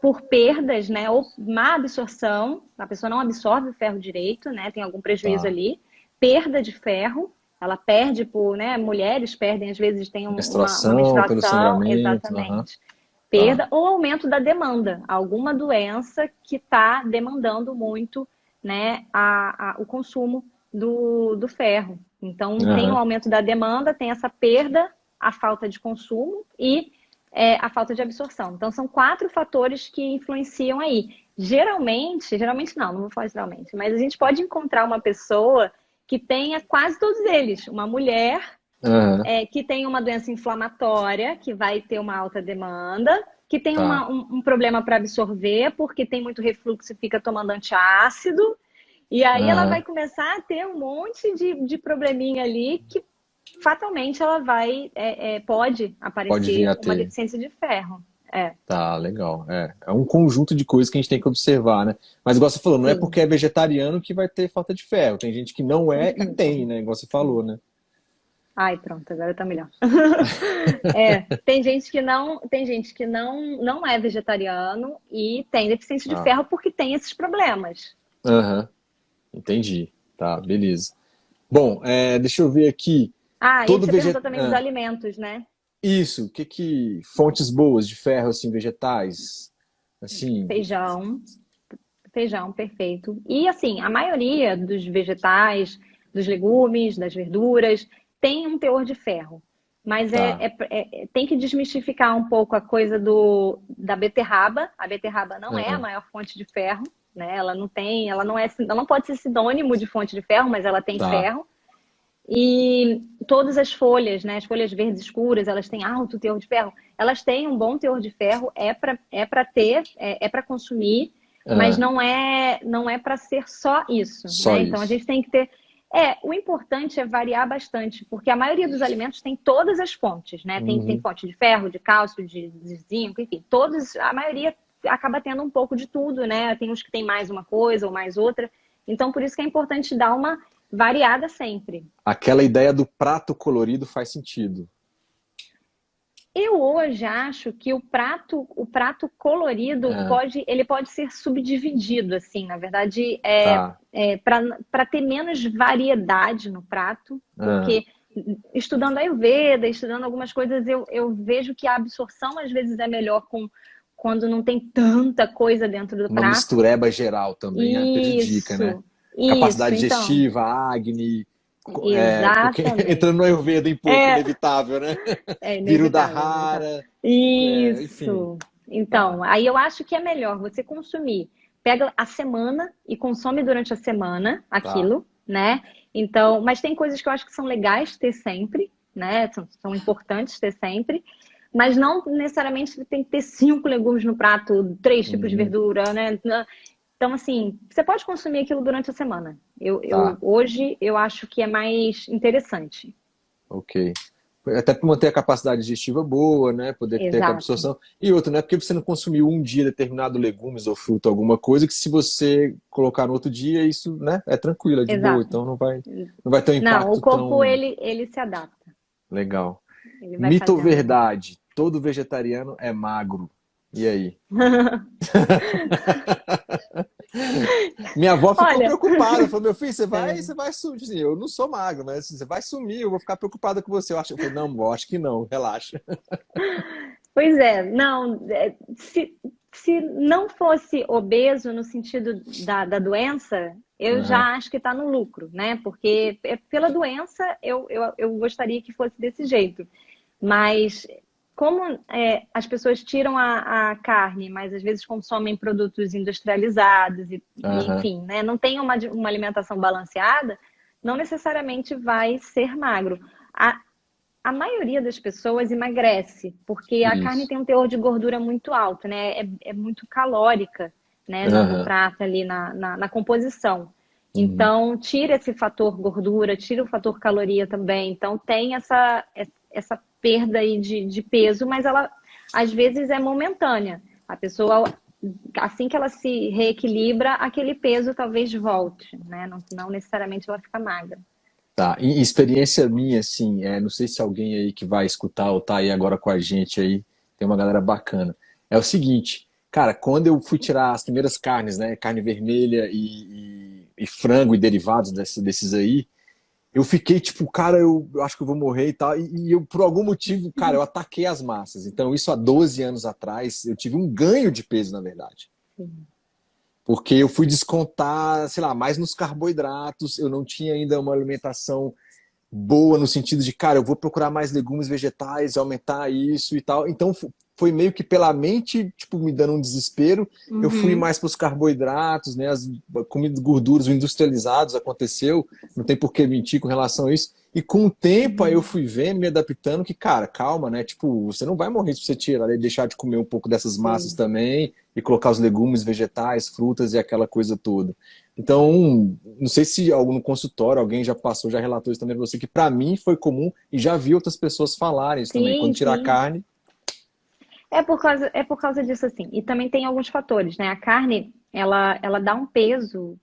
Speaker 2: por perdas, né, ou má absorção, a pessoa não absorve o ferro direito, né, tem algum prejuízo
Speaker 1: tá.
Speaker 2: ali, perda de ferro, ela perde por, né, mulheres perdem, às vezes tem uma
Speaker 1: Menstruação, pelo
Speaker 2: menstruação,
Speaker 1: sangramento, aham,
Speaker 2: exatamente,
Speaker 1: tá.
Speaker 2: perda ou aumento da demanda, alguma doença que está demandando muito, né, o consumo do ferro. Então, tem um
Speaker 1: Aham.
Speaker 2: aumento da demanda, tem essa perda, a falta de consumo e a falta de absorção. Então, são 4 fatores que influenciam aí. Geralmente não vou falar geralmente, mas a gente pode encontrar uma pessoa que tenha quase todos eles. Uma mulher
Speaker 1: Aham,
Speaker 2: que tem uma doença inflamatória, que vai ter uma alta demanda, que tem
Speaker 1: tá.
Speaker 2: um problema para absorver, porque tem muito refluxo e fica tomando antiácido. E aí ela vai
Speaker 1: Aham.
Speaker 2: começar a ter um monte de probleminha ali que fatalmente ela pode
Speaker 1: Pode vir
Speaker 2: aparecer
Speaker 1: a
Speaker 2: uma
Speaker 1: ter.
Speaker 2: deficiência de ferro. É,
Speaker 1: Tá, legal. É um conjunto de coisas que a gente tem que observar, né? Mas, igual você falou, não é
Speaker 2: sim.
Speaker 1: porque é vegetariano que vai ter falta de ferro. Tem gente que não é e tem,
Speaker 2: Uhum.
Speaker 1: né? Igual você falou, né?
Speaker 2: Ai, pronto, agora tá melhor. Tem gente que não é vegetariano e tem deficiência de
Speaker 1: Ah,
Speaker 2: ferro porque tem esses problemas.
Speaker 1: aham, entendi. Tá, beleza. Bom, deixa eu ver aqui.
Speaker 2: Ah, e
Speaker 1: Todo
Speaker 2: você perguntou
Speaker 1: veget...
Speaker 2: também dos alimentos, né?
Speaker 1: Isso, o que que... Fontes boas de ferro, assim, vegetais? Assim,
Speaker 2: Feijão, feijão, perfeito. E assim, a maioria dos vegetais, dos legumes, das verduras, tem um teor de ferro. Mas
Speaker 1: tá.
Speaker 2: tem que desmistificar um pouco a coisa da beterraba. A beterraba não é a
Speaker 1: Aham,
Speaker 2: maior fonte de ferro, né? Ela não pode ser sinônimo de fonte de ferro, mas ela tem
Speaker 1: tá.
Speaker 2: ferro. E todas as folhas, né? As folhas verdes escuras, elas têm alto teor de ferro. Elas têm um bom teor de ferro, é para ter, para consumir, mas
Speaker 1: Ah,
Speaker 2: não é para ser só isso,
Speaker 1: só
Speaker 2: né? Então a
Speaker 1: isso.
Speaker 2: gente tem que ter. O importante é variar bastante, porque a maioria dos alimentos tem todas as fontes, né? Tem
Speaker 1: Uhum.
Speaker 2: fonte de ferro, de cálcio, de zinco, enfim, todos, a maioria acaba tendo um pouco de tudo, né? Tem uns que tem mais uma coisa ou mais outra. Então, por isso que é importante dar uma variada sempre.
Speaker 1: Aquela ideia do prato colorido faz sentido.
Speaker 2: Eu hoje acho que o prato colorido
Speaker 1: Ah,
Speaker 2: ele pode ser subdividido, assim, na verdade,
Speaker 1: tá.
Speaker 2: para ter menos variedade no prato,
Speaker 1: Ah,
Speaker 2: porque estudando Ayurveda, estudando algumas coisas, eu vejo que a absorção às vezes é melhor quando não tem tanta coisa dentro do
Speaker 1: uma
Speaker 2: prato.
Speaker 1: mistureba geral também prejudica, né?
Speaker 2: Isso,
Speaker 1: Capacidade
Speaker 2: isso, então,
Speaker 1: digestiva, acne, entrando no
Speaker 2: exatamente.
Speaker 1: Ayurveda um pouco,
Speaker 2: É,
Speaker 1: inevitável, né?
Speaker 2: É
Speaker 1: Viruda
Speaker 2: inevitável, inevitável.
Speaker 1: rara, enfim,
Speaker 2: Isso. Então,
Speaker 1: tá.
Speaker 2: aí eu acho que é melhor você consumir. Pega a semana e consome durante a semana
Speaker 1: Tá.
Speaker 2: aquilo, né? Então, mas tem coisas que eu acho que são legais ter sempre, né? São importantes ter sempre, mas não necessariamente tem que ter 5 legumes no prato, 3 tipos de
Speaker 1: Uhum.
Speaker 2: verdura, né? Então, assim, você pode consumir aquilo durante a semana.
Speaker 1: Tá,
Speaker 2: Hoje eu acho que é mais interessante.
Speaker 1: ok. Até para manter a capacidade digestiva boa, né? Poder ter aquela
Speaker 2: Exato,
Speaker 1: absorção. E outra, não é porque você não consumiu um dia determinado legumes ou fruta, alguma coisa, que se você colocar no outro dia, isso, né, é tranquilo, é de boa.
Speaker 2: exato.
Speaker 1: Então não vai ter um
Speaker 2: Não, o
Speaker 1: impacto
Speaker 2: corpo
Speaker 1: tão
Speaker 2: ele se adapta.
Speaker 1: legal.
Speaker 2: Ele vai
Speaker 1: Mito ou
Speaker 2: fazendo ali.
Speaker 1: verdade? Todo vegetariano é magro. E aí? Minha avó ficou
Speaker 2: Olha,
Speaker 1: preocupada, falou: meu filho,
Speaker 2: é,
Speaker 1: você vai sumir. Assim, eu não sou magro, mas assim, você vai sumir, eu vou ficar preocupada com você. Eu falei: não, vó, acho que não, relaxa.
Speaker 2: pois é, não, se não fosse obeso no sentido da doença, eu
Speaker 1: Aham,
Speaker 2: já acho que está no lucro, né? Porque pela doença eu gostaria que fosse desse jeito. Mas como as pessoas tiram a carne, mas às vezes consomem produtos industrializados e
Speaker 1: aham,
Speaker 2: enfim, né? Não tem uma alimentação balanceada, não necessariamente vai ser magro. A, a maioria das pessoas emagrece, porque a carne
Speaker 1: isso.
Speaker 2: tem um teor de gordura muito alto, né? É muito calórica, né? No
Speaker 1: Aham,
Speaker 2: prato ali, na composição.
Speaker 1: uhum.
Speaker 2: Então, tira esse fator gordura, tira o fator caloria também. Então, tem essa perda aí de peso, mas ela, às vezes, é momentânea. A pessoa, assim que ela se reequilibra, aquele peso talvez volte, né? Não necessariamente ela fica magra.
Speaker 1: Tá, e experiência minha, assim, não sei se alguém aí que vai escutar ou tá aí agora com a gente aí, tem uma galera bacana. É o seguinte, cara, quando eu fui tirar as primeiras carnes, né, carne vermelha e frango e derivados desses aí, eu fiquei tipo, cara, eu acho que eu vou morrer e tal, e eu, por algum motivo, cara, eu ataquei as massas. Então, isso há 12 anos atrás, eu tive um ganho de peso, na verdade. Porque eu fui descontar, sei lá, mais nos carboidratos, eu não tinha ainda uma alimentação boa no sentido de, cara, eu vou procurar mais legumes vegetais, aumentar isso e tal. Então foi meio que pela mente, tipo, me dando um desespero. Eu fui
Speaker 2: Uhum.
Speaker 1: mais para os carboidratos, né, as comidas gorduras, o industrializados aconteceu, não tem por que mentir com relação a isso. E com o tempo aí eu
Speaker 2: Uhum.
Speaker 1: fui vendo, me adaptando, que, cara, calma, né? Tipo, você não vai morrer se você tirar e deixar de comer um pouco dessas massas
Speaker 2: Sim.
Speaker 1: também e colocar os legumes, vegetais, frutas e aquela coisa toda. Então, não sei se algum no consultório, alguém já passou, já relatou isso também para você, que para mim foi comum e já vi outras pessoas falarem isso também. Quando
Speaker 2: Sim,
Speaker 1: tirar a
Speaker 2: sim.
Speaker 1: carne,
Speaker 2: É por causa disso, assim. E também tem alguns fatores, né? A carne, ela dá um peso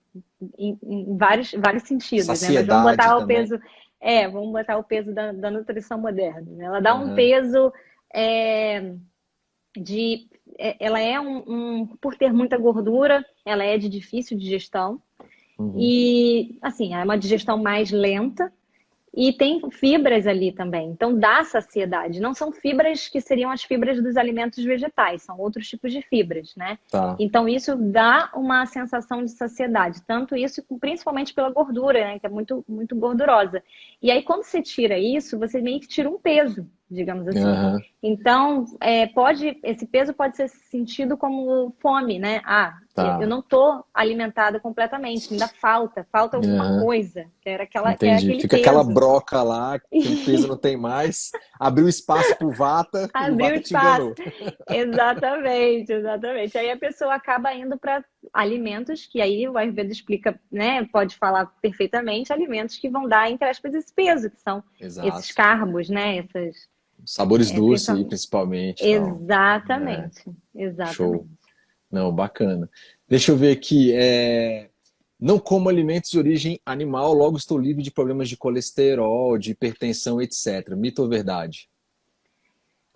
Speaker 2: em vários sentidos, né? Mas vamos
Speaker 1: saciedade
Speaker 2: botar o
Speaker 1: também.
Speaker 2: peso, vamos botar o peso da nutrição moderna, né? Ela dá um
Speaker 1: Aham,
Speaker 2: peso é, ela é por ter muita gordura, ela é de difícil digestão
Speaker 1: uhum,
Speaker 2: e, assim, é uma digestão mais lenta. E tem fibras ali também, então dá saciedade. Não são fibras que seriam as fibras dos alimentos vegetais, são outros tipos de fibras, né?
Speaker 1: tá.
Speaker 2: Então isso dá uma sensação de saciedade, tanto isso principalmente pela gordura, né? Que é muito, muito gordurosa. E aí quando você tira isso, você meio que tira um peso, digamos assim.
Speaker 1: Aham,
Speaker 2: Então, esse peso pode ser sentido como fome, né? Ah, eu
Speaker 1: tá.
Speaker 2: não estou alimentada completamente, ainda falta alguma
Speaker 1: Aham,
Speaker 2: coisa, que é
Speaker 1: entendi.
Speaker 2: aquele
Speaker 1: Fica aquela
Speaker 2: peso.
Speaker 1: broca lá, aquele peso não tem mais. Abriu espaço pro Vata e o
Speaker 2: Abriu
Speaker 1: Vata te
Speaker 2: espaço.
Speaker 1: enganou.
Speaker 2: Exatamente, exatamente. Aí a pessoa acaba indo para alimentos que aí o Ayurveda explica, né? Pode falar perfeitamente, alimentos que vão dar, entre aspas, esse peso, que são esses
Speaker 1: Exato.
Speaker 2: carbos, né?
Speaker 1: Sabores doces aí,
Speaker 2: Principalmente.
Speaker 1: principalmente, tal. É,
Speaker 2: Exatamente,
Speaker 1: show.
Speaker 2: exatamente.
Speaker 1: Não, bacana. Deixa eu ver aqui. Não como alimentos de origem animal, logo estou livre de problemas de colesterol, de hipertensão, etc. Mito ou verdade?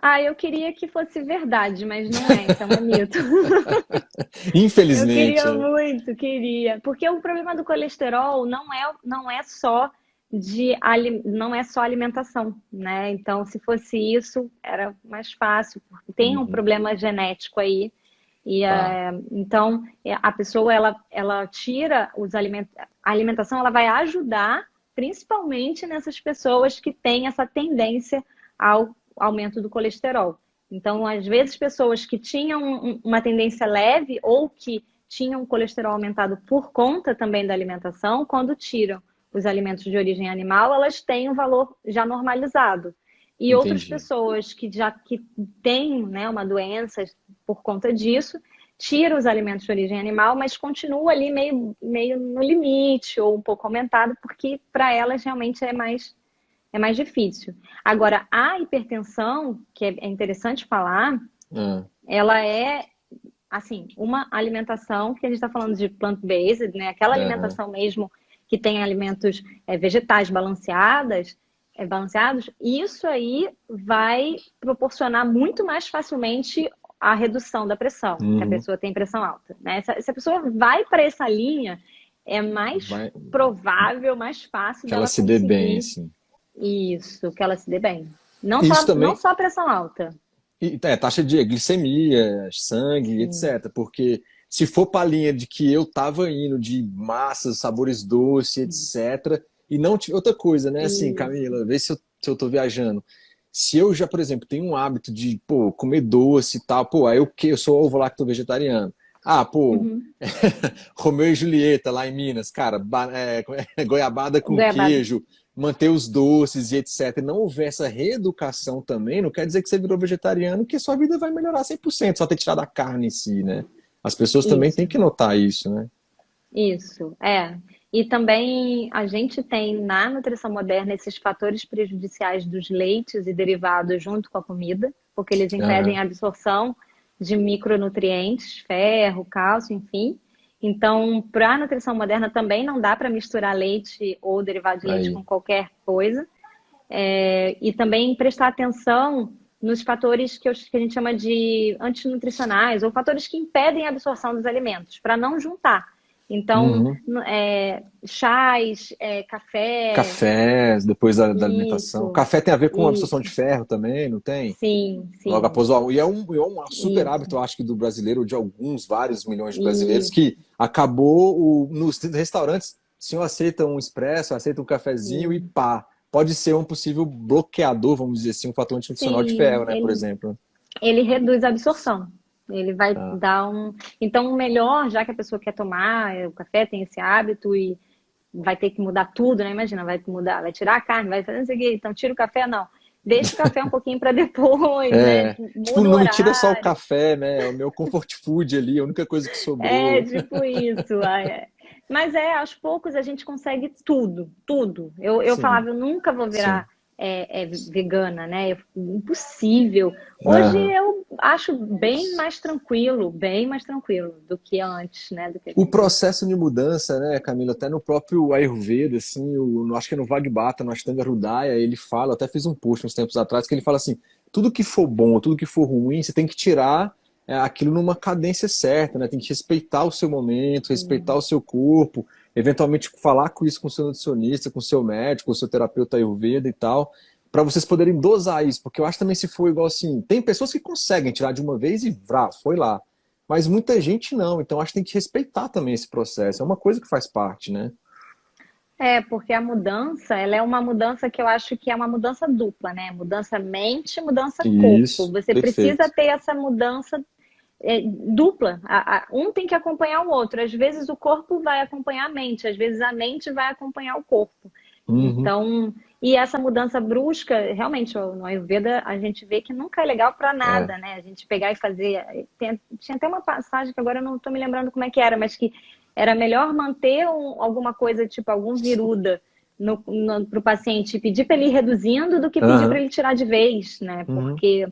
Speaker 2: Ah, eu queria que fosse verdade, mas não é, então é mito. Eu
Speaker 1: Infelizmente,
Speaker 2: queria
Speaker 1: né?
Speaker 2: muito, queria. Porque o problema do colesterol não é só alimentação, né? Então, se fosse isso, era mais fácil, porque tem um
Speaker 1: Uhum,
Speaker 2: problema genético aí.
Speaker 1: tá.
Speaker 2: Então, a pessoa, ela tira os alimentos. A alimentação, ela vai ajudar, principalmente nessas pessoas que têm essa tendência ao aumento do colesterol. Então, às vezes, pessoas que tinham uma tendência leve ou que tinham colesterol aumentado por conta também da alimentação, quando tiram os alimentos de origem animal, elas têm um valor já normalizado. E outras
Speaker 1: Entendi.
Speaker 2: pessoas que têm, né, uma doença por conta disso, tira os alimentos de origem animal, mas continua ali meio no limite ou um pouco aumentado, porque para elas realmente é mais difícil. Agora, a hipertensão, que é interessante falar,
Speaker 1: Ah,
Speaker 2: ela é, assim, uma alimentação que a gente está falando de plant-based, né? Aquela
Speaker 1: aham.
Speaker 2: alimentação mesmo que tem alimentos vegetais balanceados, isso aí vai proporcionar muito mais facilmente a redução da pressão, se a
Speaker 1: Uhum.
Speaker 2: pessoa tem pressão alta, né? Se a pessoa vai para essa linha, é mais
Speaker 1: Vai,
Speaker 2: provável, mais fácil
Speaker 1: que ela
Speaker 2: dela
Speaker 1: se dê bem,
Speaker 2: conseguir
Speaker 1: assim.
Speaker 2: isso, que ela se dê bem.
Speaker 1: Isso
Speaker 2: Não
Speaker 1: também,
Speaker 2: só pressão alta.
Speaker 1: taxa de glicemia, sangue,
Speaker 2: Sim.
Speaker 1: etc. Porque se for para a linha de que eu tava indo de massas, sabores doces, etc. E não tive outra coisa, né? Assim,
Speaker 2: Isso.
Speaker 1: Camila, vê se eu tô viajando. Se eu já, por exemplo, tenho um hábito de, pô, comer doce e tal, pô, aí eu sou ovo-lacto vegetariano. Ah, pô,
Speaker 2: Uhum.
Speaker 1: Romeu e Julieta lá em Minas, cara, goiabada com
Speaker 2: Goiabada.
Speaker 1: queijo, manter os doces e etc. Não houver essa reeducação também, não quer dizer que você virou vegetariano, que sua vida vai melhorar 100%, só ter tirado a carne em si, né? As pessoas também têm
Speaker 2: Isso.
Speaker 1: que notar isso, né?
Speaker 2: Isso, é. E também a gente tem na nutrição moderna esses fatores prejudiciais dos leites e derivados junto com a comida, porque eles impedem
Speaker 1: Aham.
Speaker 2: a absorção de micronutrientes, ferro, cálcio, enfim. Então, para a nutrição moderna também não dá para misturar leite ou derivado de leite
Speaker 1: Aí.
Speaker 2: com qualquer coisa. E também prestar atenção nos fatores que a gente chama de antinutricionais ou fatores que impedem a absorção dos alimentos, para não juntar. Então,
Speaker 1: Uhum.
Speaker 2: chás, café,
Speaker 1: Cafés, depois da alimentação.
Speaker 2: isso,
Speaker 1: Café tem a ver com absorção de
Speaker 2: isso,
Speaker 1: ferro também, não tem?
Speaker 2: sim,
Speaker 1: Logo
Speaker 2: sim,
Speaker 1: após o almoço. E é um super
Speaker 2: isso,
Speaker 1: hábito, eu acho que do brasileiro, de alguns, vários milhões de brasileiros,
Speaker 2: isso,
Speaker 1: que acabou nos restaurantes, o senhor aceita um expresso, aceita um cafezinho e
Speaker 2: sim.
Speaker 1: pá. Pode ser um possível bloqueador, vamos dizer assim, um fator antinutricional de
Speaker 2: Sim,
Speaker 1: ferro, né, por exemplo.
Speaker 2: ele reduz a absorção. Ele vai
Speaker 1: Tá.
Speaker 2: dar um. Então, o melhor, já que a pessoa quer tomar o café, tem esse hábito e vai ter que mudar tudo, né? Imagina, vai mudar, vai tirar a carne, vai fazer isso aqui, então tira o café, não. Deixa o café um pouquinho para depois, né?
Speaker 1: É, tipo,
Speaker 2: Muda o
Speaker 1: não me tira só o
Speaker 2: horário.
Speaker 1: café, né? É o meu comfort food ali, a única coisa que
Speaker 2: É
Speaker 1: sobrou.
Speaker 2: tipo isso. Mas aos poucos a gente consegue tudo, tudo. Eu
Speaker 1: Sim,
Speaker 2: falava, eu nunca vou
Speaker 1: sim.
Speaker 2: virar vegana, né? Impossível. Hoje
Speaker 1: Aham.
Speaker 2: eu acho bem mais tranquilo do que antes, né? Do que
Speaker 1: O processo de mudança, né, Camila, até no próprio Ayurveda, assim, acho que é no Vagbata, no Ashtanga Hridaya, ele fala, eu até fiz um post uns tempos atrás, que ele fala assim, tudo que for bom, tudo que for ruim, você tem que tirar aquilo numa cadência certa, né, tem que respeitar o seu momento, respeitar o seu corpo, eventualmente falar com isso com o seu nutricionista, com o seu médico, com o seu terapeuta Ayurveda e tal, para vocês poderem dosar isso, porque eu acho também se for igual assim, tem pessoas que conseguem tirar de uma vez e vrá, foi lá. Mas muita gente não, então acho que tem que respeitar também esse processo. É uma coisa que faz parte, né?
Speaker 2: porque a mudança, ela é uma mudança que eu acho que é uma mudança dupla, né? Mudança mente, mudança corpo.
Speaker 1: Isso,
Speaker 2: Você precisa
Speaker 1: perfeito.
Speaker 2: ter essa mudança dupla. Um tem que acompanhar o outro. Às vezes o corpo vai acompanhar a mente, às vezes a mente vai acompanhar o corpo.
Speaker 1: Uhum,
Speaker 2: Então, e essa mudança brusca, realmente, no Ayurveda a gente vê que nunca é legal para
Speaker 1: é.
Speaker 2: nada, né? A gente pegar e fazer. Tinha até uma passagem que agora eu não estou me lembrando como é que era, mas que era melhor manter alguma coisa, tipo algum viruda para o paciente, pedir para ele ir reduzindo do que pedir para
Speaker 1: Aham,
Speaker 2: ele tirar de vez, né?
Speaker 1: uhum,
Speaker 2: Porque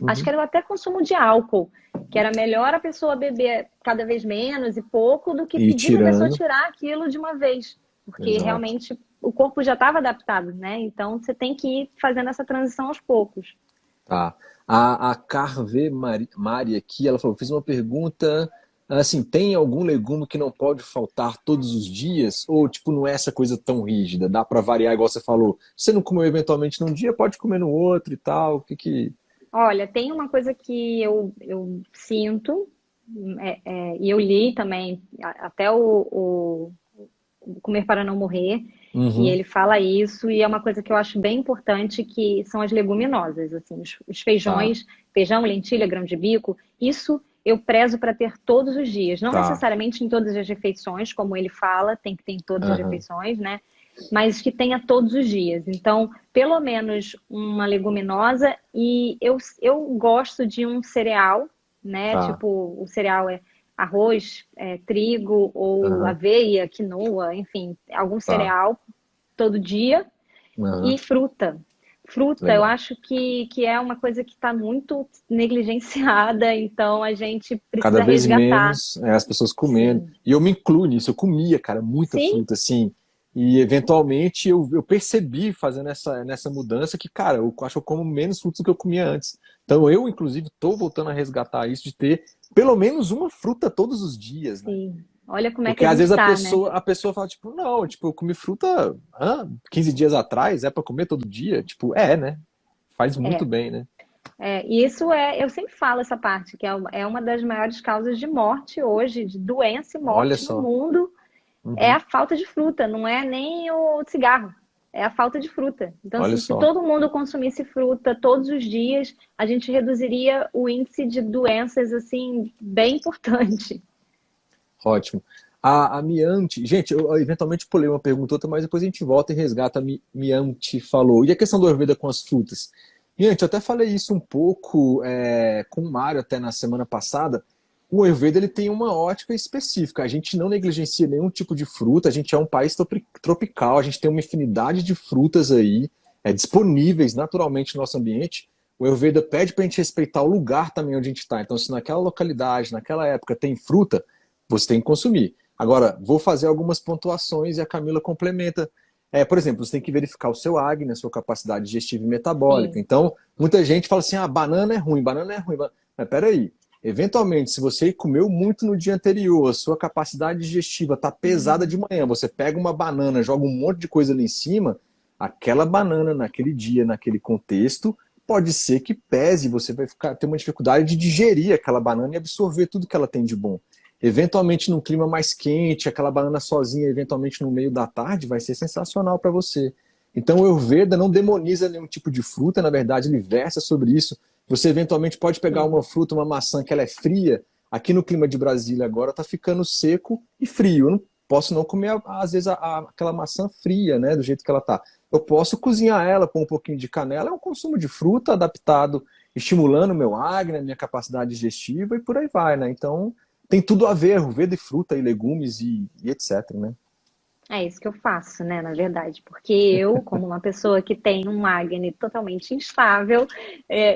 Speaker 2: acho que
Speaker 1: uhum.
Speaker 2: era até consumo de álcool, que era melhor a pessoa beber cada vez menos e pouco do que
Speaker 1: E
Speaker 2: pedir para a pessoa
Speaker 1: tirando,
Speaker 2: tirar aquilo de uma vez, porque
Speaker 1: exato.
Speaker 2: realmente o corpo já estava adaptado, né? Então você tem que ir fazendo essa transição aos poucos.
Speaker 1: Tá. A Carve Mari aqui, ela falou, fiz uma pergunta, assim, tem algum legume que não pode faltar todos os dias? Ou, tipo, não é essa coisa tão rígida? Dá para variar, igual você falou. Se você não comeu eventualmente num dia, pode comer no outro e tal. O que que...
Speaker 2: Olha, tem uma coisa que eu sinto, e eu li também, até o Comer para Não Morrer, e
Speaker 1: Uhum,
Speaker 2: ele fala isso, e é uma coisa que eu acho bem importante, que são as leguminosas, assim, os
Speaker 1: tá,
Speaker 2: feijões, feijão, lentilha, grão de bico, isso eu prezo para ter todos os dias, não
Speaker 1: tá.
Speaker 2: necessariamente em todas as refeições, como ele fala, tem que ter em todas as
Speaker 1: Aham.
Speaker 2: refeições, né? mas que tenha todos os dias. Então, pelo menos uma leguminosa e eu gosto de um cereal, né?
Speaker 1: Tá.
Speaker 2: Tipo, o cereal é arroz, trigo ou
Speaker 1: Aham.
Speaker 2: aveia, quinoa, enfim, algum
Speaker 1: Tá.
Speaker 2: cereal todo dia
Speaker 1: Aham.
Speaker 2: e fruta. Fruta, eu
Speaker 1: Legal.
Speaker 2: acho que é uma coisa que está muito negligenciada, então a gente
Speaker 1: Cada
Speaker 2: precisa
Speaker 1: vez
Speaker 2: resgatar.
Speaker 1: menos as pessoas comendo.
Speaker 2: Sim.
Speaker 1: E eu me incluo nisso, eu comia, cara, muita
Speaker 2: Sim,
Speaker 1: fruta, assim. E eventualmente eu percebi fazendo nessa mudança que, cara, eu acho que eu como menos frutas do que eu comia antes. Então eu, inclusive, estou voltando a resgatar isso de ter pelo menos uma fruta todos os dias, né?
Speaker 2: sim. Olha como é que
Speaker 1: Porque
Speaker 2: a
Speaker 1: às
Speaker 2: gente
Speaker 1: vezes
Speaker 2: tá, né?
Speaker 1: a pessoa fala, tipo, não, tipo, eu comi fruta 15 dias atrás, é para comer todo dia? Tipo, né? Faz muito
Speaker 2: É,
Speaker 1: bem, né?
Speaker 2: e isso eu sempre falo essa parte, que é uma das maiores causas de morte hoje, de doença e
Speaker 1: Olha
Speaker 2: morte no
Speaker 1: só.
Speaker 2: mundo, é
Speaker 1: Uhum.
Speaker 2: a falta de fruta, não é nem o cigarro, é a falta de fruta. Então,
Speaker 1: Olha
Speaker 2: assim, se
Speaker 1: só.
Speaker 2: todo mundo consumisse fruta todos os dias, a gente reduziria o índice de doenças, assim, bem importante.
Speaker 1: Ótimo. A Miante, gente, eu eventualmente pulei uma pergunta ou outra, mas depois a gente volta e resgata. Miante falou. E a questão do Ayurveda com as frutas? Miante, eu até falei isso um pouco com o Mário até na semana passada. O Ayurveda ele tem uma ótica específica. A gente não negligencia nenhum tipo de fruta. A gente é um país tropical. A gente tem uma infinidade de frutas aí disponíveis naturalmente no nosso ambiente. O Ayurveda pede para a gente respeitar o lugar também onde a gente está. Então, se naquela localidade, naquela época tem fruta, você tem que consumir. Agora, vou fazer algumas pontuações e a Camila complementa. Por exemplo, você tem que verificar o seu Agni, a sua capacidade digestiva e metabólica.
Speaker 2: Sim.
Speaker 1: Então, muita gente fala assim: banana é ruim, banana é ruim. Mas peraí, eventualmente, se você comeu muito no dia anterior, a sua capacidade digestiva está pesada de manhã, você pega uma banana, joga um monte de coisa ali em cima, aquela banana naquele dia, naquele contexto, pode ser que pese, você vai ter uma dificuldade de digerir aquela banana e absorver tudo que ela tem de bom. Eventualmente, num clima mais quente, aquela banana sozinha, eventualmente no meio da tarde, vai ser sensacional para você. Então, o Ayurveda não demoniza nenhum tipo de fruta, na verdade, ele versa sobre isso. Você eventualmente pode pegar
Speaker 2: Sim.
Speaker 1: uma fruta, uma maçã que ela é fria. Aqui no clima de Brasília agora está ficando seco e frio. Eu não posso não comer, às vezes, aquela maçã fria, né, do jeito que ela está. Eu posso cozinhar ela, pôr um pouquinho de canela, é um consumo de fruta adaptado, estimulando o meu acne, a minha capacidade digestiva e por aí vai, né? Então, tem tudo a ver, Ayurveda e fruta e legumes e etc, né?
Speaker 2: É isso que eu faço, né, na verdade, porque eu, como uma pessoa que tem um Agni totalmente instável,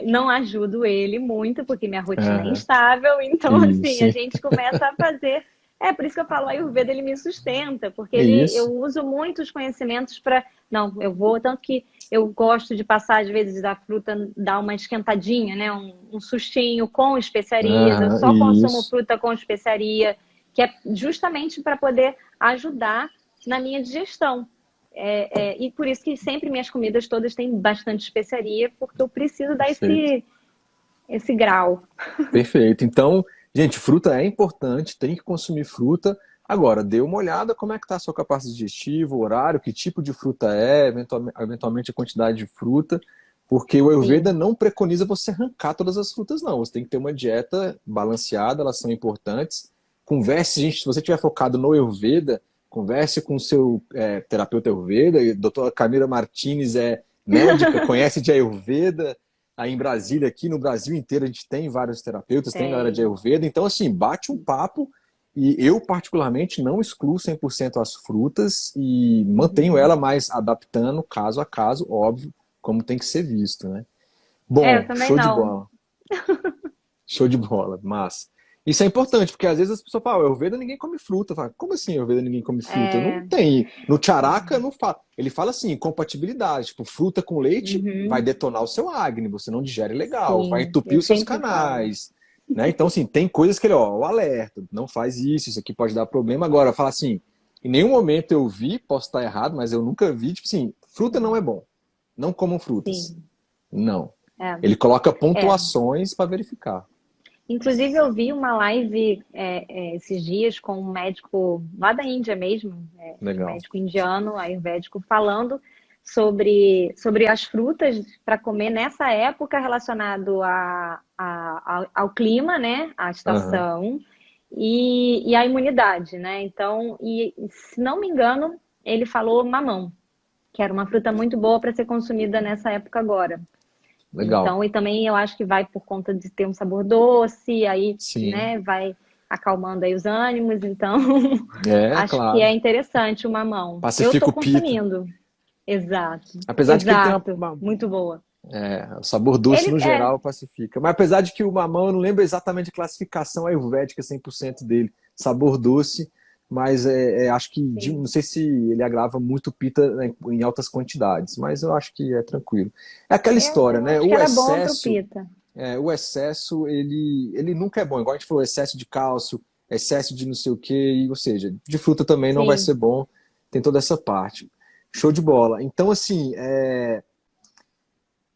Speaker 2: não ajudo ele muito, porque minha rotina é
Speaker 1: Aham.
Speaker 2: instável, então, assim,
Speaker 1: Isso,
Speaker 2: a gente começa a fazer. É por isso que eu falo, a Ayurveda ele me sustenta, porque eu
Speaker 1: isso.
Speaker 2: uso muitos conhecimentos para. Não, eu vou, tanto que eu gosto de passar, às vezes, da fruta, dar uma esquentadinha, né, um sustinho com especiarias, eu
Speaker 1: Aham,
Speaker 2: só consumo
Speaker 1: isso.
Speaker 2: fruta com especiaria, que é justamente para poder ajudar na minha digestão. E por isso que sempre minhas comidas todas têm bastante especiaria, porque eu preciso dar
Speaker 1: Perfeito.
Speaker 2: esse grau.
Speaker 1: Perfeito. Então, gente, fruta é importante, tem que consumir fruta. Agora, dê uma olhada como é que está a sua capacidade digestiva, o horário, que tipo de fruta eventualmente a quantidade de fruta, porque o Ayurveda
Speaker 2: Sim,
Speaker 1: não preconiza você arrancar todas as frutas, não. Você tem que ter uma dieta balanceada, elas são importantes. Converse, gente, se você estiver focado no Ayurveda, converse com o seu terapeuta Ayurveda. A doutora Camila Martinez é médica, conhece de Ayurveda aí em Brasília, aqui no Brasil inteiro, a gente tem vários terapeutas, tem galera de
Speaker 2: tem.
Speaker 1: Ayurveda, então assim, bate um papo e eu particularmente não excluo 100% as frutas e mantenho
Speaker 2: Uhum.
Speaker 1: ela mais adaptando caso a caso, óbvio, como tem que ser visto, né?
Speaker 2: Eu
Speaker 1: Bom,
Speaker 2: também
Speaker 1: show de
Speaker 2: não.
Speaker 1: bola. Show de bola, massa. Isso é importante, porque às vezes as pessoas falam, Ayurveda ninguém come fruta. Fala, como assim Ayurveda ninguém come fruta? Não
Speaker 2: É,
Speaker 1: tem. No Charaka não fala. Ele fala assim, compatibilidade. Tipo, fruta com leite vai
Speaker 2: uhum.
Speaker 1: detonar o seu acne, você não digere legal, vai
Speaker 2: Sim,
Speaker 1: entupir
Speaker 2: eu
Speaker 1: os seus
Speaker 2: sempre falo.
Speaker 1: canais. Né? Então, assim, tem coisas que ele, o alerta, não faz isso aqui pode dar problema. Agora, fala assim, em nenhum momento eu vi, posso estar errado, mas eu nunca vi, tipo assim, fruta não é bom. Não comam frutas.
Speaker 2: Sim,
Speaker 1: Não.
Speaker 2: é.
Speaker 1: Ele coloca
Speaker 2: É.
Speaker 1: pontuações para verificar.
Speaker 2: Inclusive, eu vi uma live esses dias com um médico lá da Índia mesmo, um
Speaker 1: Legal.
Speaker 2: médico indiano, ayurvédico, falando sobre as frutas para comer nessa época relacionado ao clima, né? À
Speaker 1: Aham.
Speaker 2: estação e à imunidade, né? Então, e se não me engano, ele falou mamão, que era uma fruta muito boa para ser consumida nessa época agora.
Speaker 1: Legal.
Speaker 2: Então, e também eu acho que vai por conta de ter um sabor doce, aí,
Speaker 1: Sim.
Speaker 2: né, vai acalmando aí os ânimos, então
Speaker 1: É,
Speaker 2: acho que
Speaker 1: claro.
Speaker 2: é interessante o mamão. Eu
Speaker 1: Pacifica
Speaker 2: tô
Speaker 1: o pita.
Speaker 2: consumindo. Exato,
Speaker 1: Apesar de que ele tem
Speaker 2: exato, muito boa.
Speaker 1: o sabor doce
Speaker 2: Ele
Speaker 1: no
Speaker 2: é,
Speaker 1: geral pacifica. Mas apesar de que o mamão, eu não lembro exatamente a classificação ayurvédica 100% dele. Sabor doce, mas acho que, não
Speaker 2: sim.
Speaker 1: sei se ele agrava muito pita, né, em altas quantidades, mas eu acho que é tranquilo. É aquela história,
Speaker 2: Eu
Speaker 1: né?
Speaker 2: acho que era bom pro pita.
Speaker 1: O excesso, ele nunca é bom. Igual a gente falou, excesso de cálcio, excesso de não sei o quê, ou seja, de fruta também não vai
Speaker 2: Sim,
Speaker 1: ser bom. Tem toda essa parte. Show de bola. Então, assim,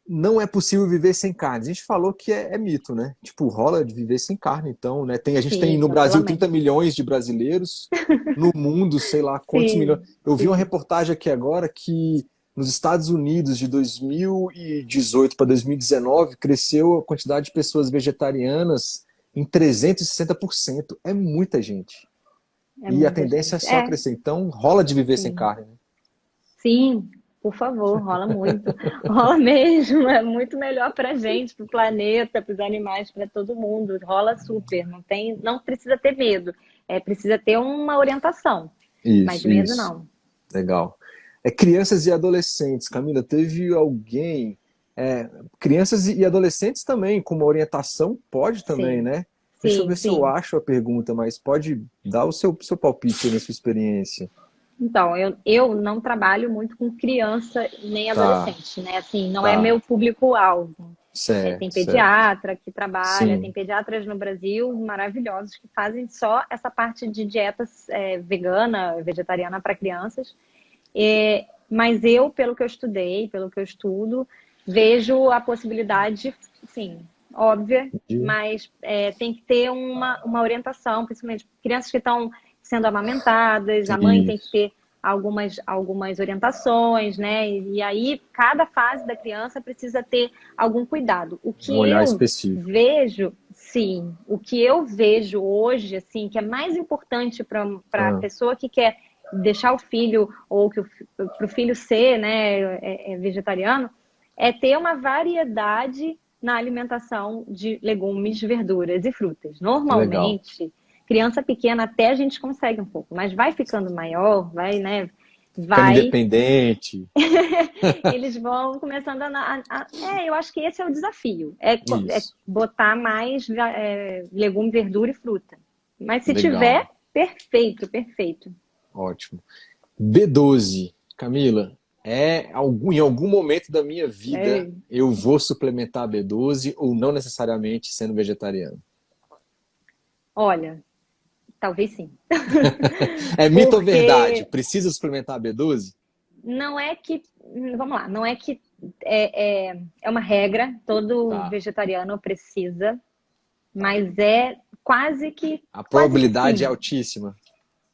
Speaker 1: não é possível viver sem carne. A gente falou que é mito, né? Tipo, rola de viver sem carne, então, né? A gente tem
Speaker 2: sim,
Speaker 1: no Brasil 30
Speaker 2: tranquilamente.
Speaker 1: milhões de brasileiros, no mundo, sei lá quantos milhões.
Speaker 2: Sim,
Speaker 1: Eu vi uma
Speaker 2: sim.
Speaker 1: reportagem aqui agora que nos Estados Unidos, de 2018 para 2019, cresceu a quantidade de pessoas vegetarianas em 360%. É muita gente.
Speaker 2: É
Speaker 1: E a
Speaker 2: muita
Speaker 1: tendência é
Speaker 2: gente.
Speaker 1: só crescer. Então, rola de viver sem
Speaker 2: Sim.
Speaker 1: carne, né?
Speaker 2: Sim, por favor, rola muito. Rola mesmo, é muito melhor pra gente, pro planeta, pros animais, para todo mundo. Rola super, não tem, não precisa ter medo. É, precisa ter uma orientação, mas
Speaker 1: Isso,
Speaker 2: medo
Speaker 1: isso.
Speaker 2: não.
Speaker 1: Legal. Crianças e adolescentes. Camila, teve alguém. Crianças e adolescentes também, com uma orientação, pode também,
Speaker 2: Sim,
Speaker 1: né? Deixa eu
Speaker 2: sim,
Speaker 1: ver se eu
Speaker 2: sim.
Speaker 1: acho a pergunta, mas pode dar o seu palpite aí na sua experiência.
Speaker 2: Então, eu não trabalho muito com criança nem
Speaker 1: Tá,
Speaker 2: adolescente, né? Assim, não é
Speaker 1: tá.
Speaker 2: meu público-alvo. Tem
Speaker 1: Certo, certo.
Speaker 2: pediatra que trabalha, tem
Speaker 1: Sim,
Speaker 2: pediatras no Brasil maravilhosos que fazem só essa parte de dietas vegana, vegetariana para crianças. Mas eu, pelo que eu estudei, pelo que eu estudo, vejo a possibilidade, sim, óbvia,
Speaker 1: entendi.
Speaker 2: mas tem que ter uma orientação, principalmente crianças que estão sendo amamentadas, a mãe tem que
Speaker 1: Isso.
Speaker 2: ter algumas orientações, né? E aí, cada fase da criança precisa ter algum cuidado. O
Speaker 1: Um
Speaker 2: que
Speaker 1: olhar
Speaker 2: eu
Speaker 1: específico.
Speaker 2: vejo, sim, o que eu vejo hoje, assim, que é mais importante para a
Speaker 1: Ah,
Speaker 2: pessoa que quer deixar o filho ou que para o filho ser, né, vegetariano, é ter uma variedade na alimentação de legumes, verduras e frutas.
Speaker 1: legal.
Speaker 2: Normalmente, criança pequena até a gente consegue um pouco, mas vai ficando maior, vai, né,
Speaker 1: Ficando
Speaker 2: vai,
Speaker 1: independente.
Speaker 2: eles vão começando eu acho que esse é o desafio, é
Speaker 1: Isso.
Speaker 2: botar mais legume, verdura e fruta. Mas se tiver,
Speaker 1: Legal.
Speaker 2: perfeito, perfeito.
Speaker 1: Ótimo. B12, Camila, em algum momento da minha vida
Speaker 2: É,
Speaker 1: eu vou suplementar B12 ou não necessariamente sendo vegetariano?
Speaker 2: olha, talvez sim.
Speaker 1: É mito ou verdade?
Speaker 2: Porque
Speaker 1: Precisa suplementar B12?
Speaker 2: não é que, vamos lá, não é que é uma regra, todo
Speaker 1: Tá.
Speaker 2: vegetariano precisa,
Speaker 1: Tá.
Speaker 2: mas é
Speaker 1: A
Speaker 2: quase que
Speaker 1: probabilidade é
Speaker 2: sim.
Speaker 1: altíssima?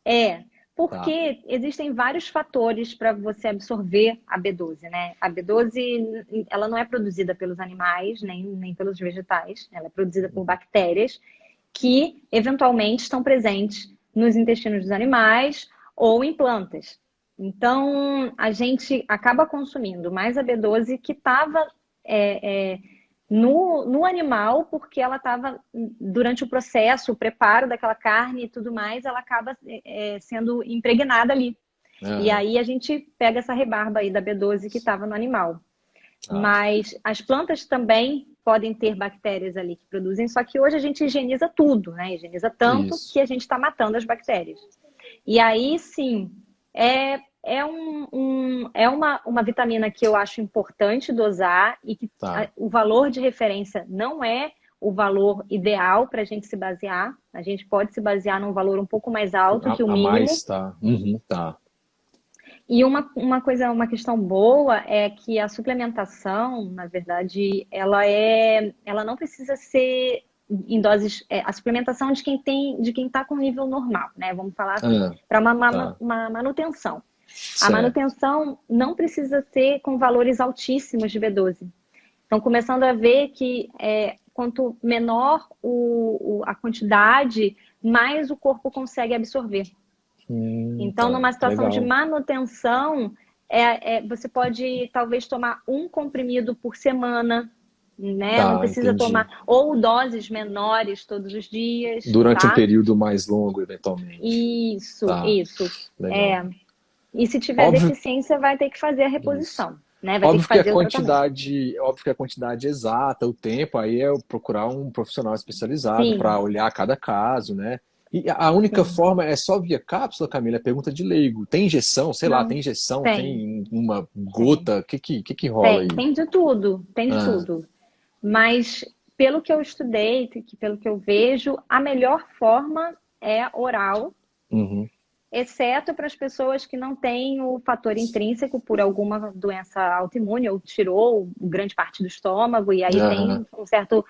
Speaker 2: É,
Speaker 1: Tá.
Speaker 2: porque existem vários fatores para você absorver a B12, né? A B12, ela não é produzida pelos animais, nem pelos vegetais, ela é produzida por bactérias que eventualmente estão presentes nos intestinos dos animais ou em plantas. Então, a gente acaba consumindo mais a B12 que estava no animal, porque ela estava, durante o processo, o preparo daquela carne e tudo mais, ela acaba sendo impregnada ali. E
Speaker 1: Aham.
Speaker 2: aí a gente pega essa rebarba aí da B12 que estava no animal.
Speaker 1: Tá.
Speaker 2: Mas as plantas também podem ter bactérias ali que produzem, só que hoje a gente higieniza tudo, né? Higieniza tanto
Speaker 1: Isso.
Speaker 2: que a gente está matando as bactérias. E aí sim, é uma vitamina que eu acho importante dosar e que
Speaker 1: Tá.
Speaker 2: o valor de referência não é o valor ideal para a gente se basear. A gente pode se basear num valor um pouco mais alto que o
Speaker 1: A
Speaker 2: mínimo.
Speaker 1: mais, tá. Uhum, tá.
Speaker 2: E uma questão boa é que a suplementação, na verdade, ela não precisa ser em doses, a suplementação de quem está com nível normal, né? Vamos falar assim,
Speaker 1: Ah,
Speaker 2: para
Speaker 1: tá.
Speaker 2: uma manutenção. A
Speaker 1: Certo.
Speaker 2: manutenção não precisa ser com valores altíssimos de B12. Então, começando a ver que quanto menor a quantidade, mais o corpo consegue absorver. Então,
Speaker 1: Tá,
Speaker 2: numa situação de
Speaker 1: legal.
Speaker 2: manutenção, você pode talvez tomar um comprimido por semana, né? Não
Speaker 1: Tá,
Speaker 2: precisa
Speaker 1: entendi.
Speaker 2: tomar, ou doses menores todos os dias,
Speaker 1: Durante um
Speaker 2: tá?
Speaker 1: período mais longo, eventualmente.
Speaker 2: Isso,
Speaker 1: Tá,
Speaker 2: isso.
Speaker 1: legal.
Speaker 2: É. E se tiver
Speaker 1: Óbvio,
Speaker 2: deficiência, vai ter que fazer a
Speaker 1: isso.
Speaker 2: reposição, né? Vai ter que fazer o tratamento.
Speaker 1: Óbvio que a quantidade exata, o tempo, aí é eu procurar um profissional especializado para
Speaker 2: Sim,
Speaker 1: olhar cada caso, né? E a única
Speaker 2: sim.
Speaker 1: forma é só via cápsula, Camila? É pergunta de leigo. Tem injeção? Sei lá, tem
Speaker 2: Não,
Speaker 1: injeção,
Speaker 2: tem,
Speaker 1: tem uma
Speaker 2: tem.
Speaker 1: gota? O que rola
Speaker 2: Tem,
Speaker 1: aí?
Speaker 2: tem de tudo, tem de
Speaker 1: Ah,
Speaker 2: tudo. Mas pelo que eu estudei, pelo que eu vejo, a melhor forma é oral,
Speaker 1: uhum,
Speaker 2: exceto para as pessoas que não têm o fator intrínseco por alguma doença autoimune ou tirou grande parte do estômago, e aí
Speaker 1: aham,
Speaker 2: tem um certo,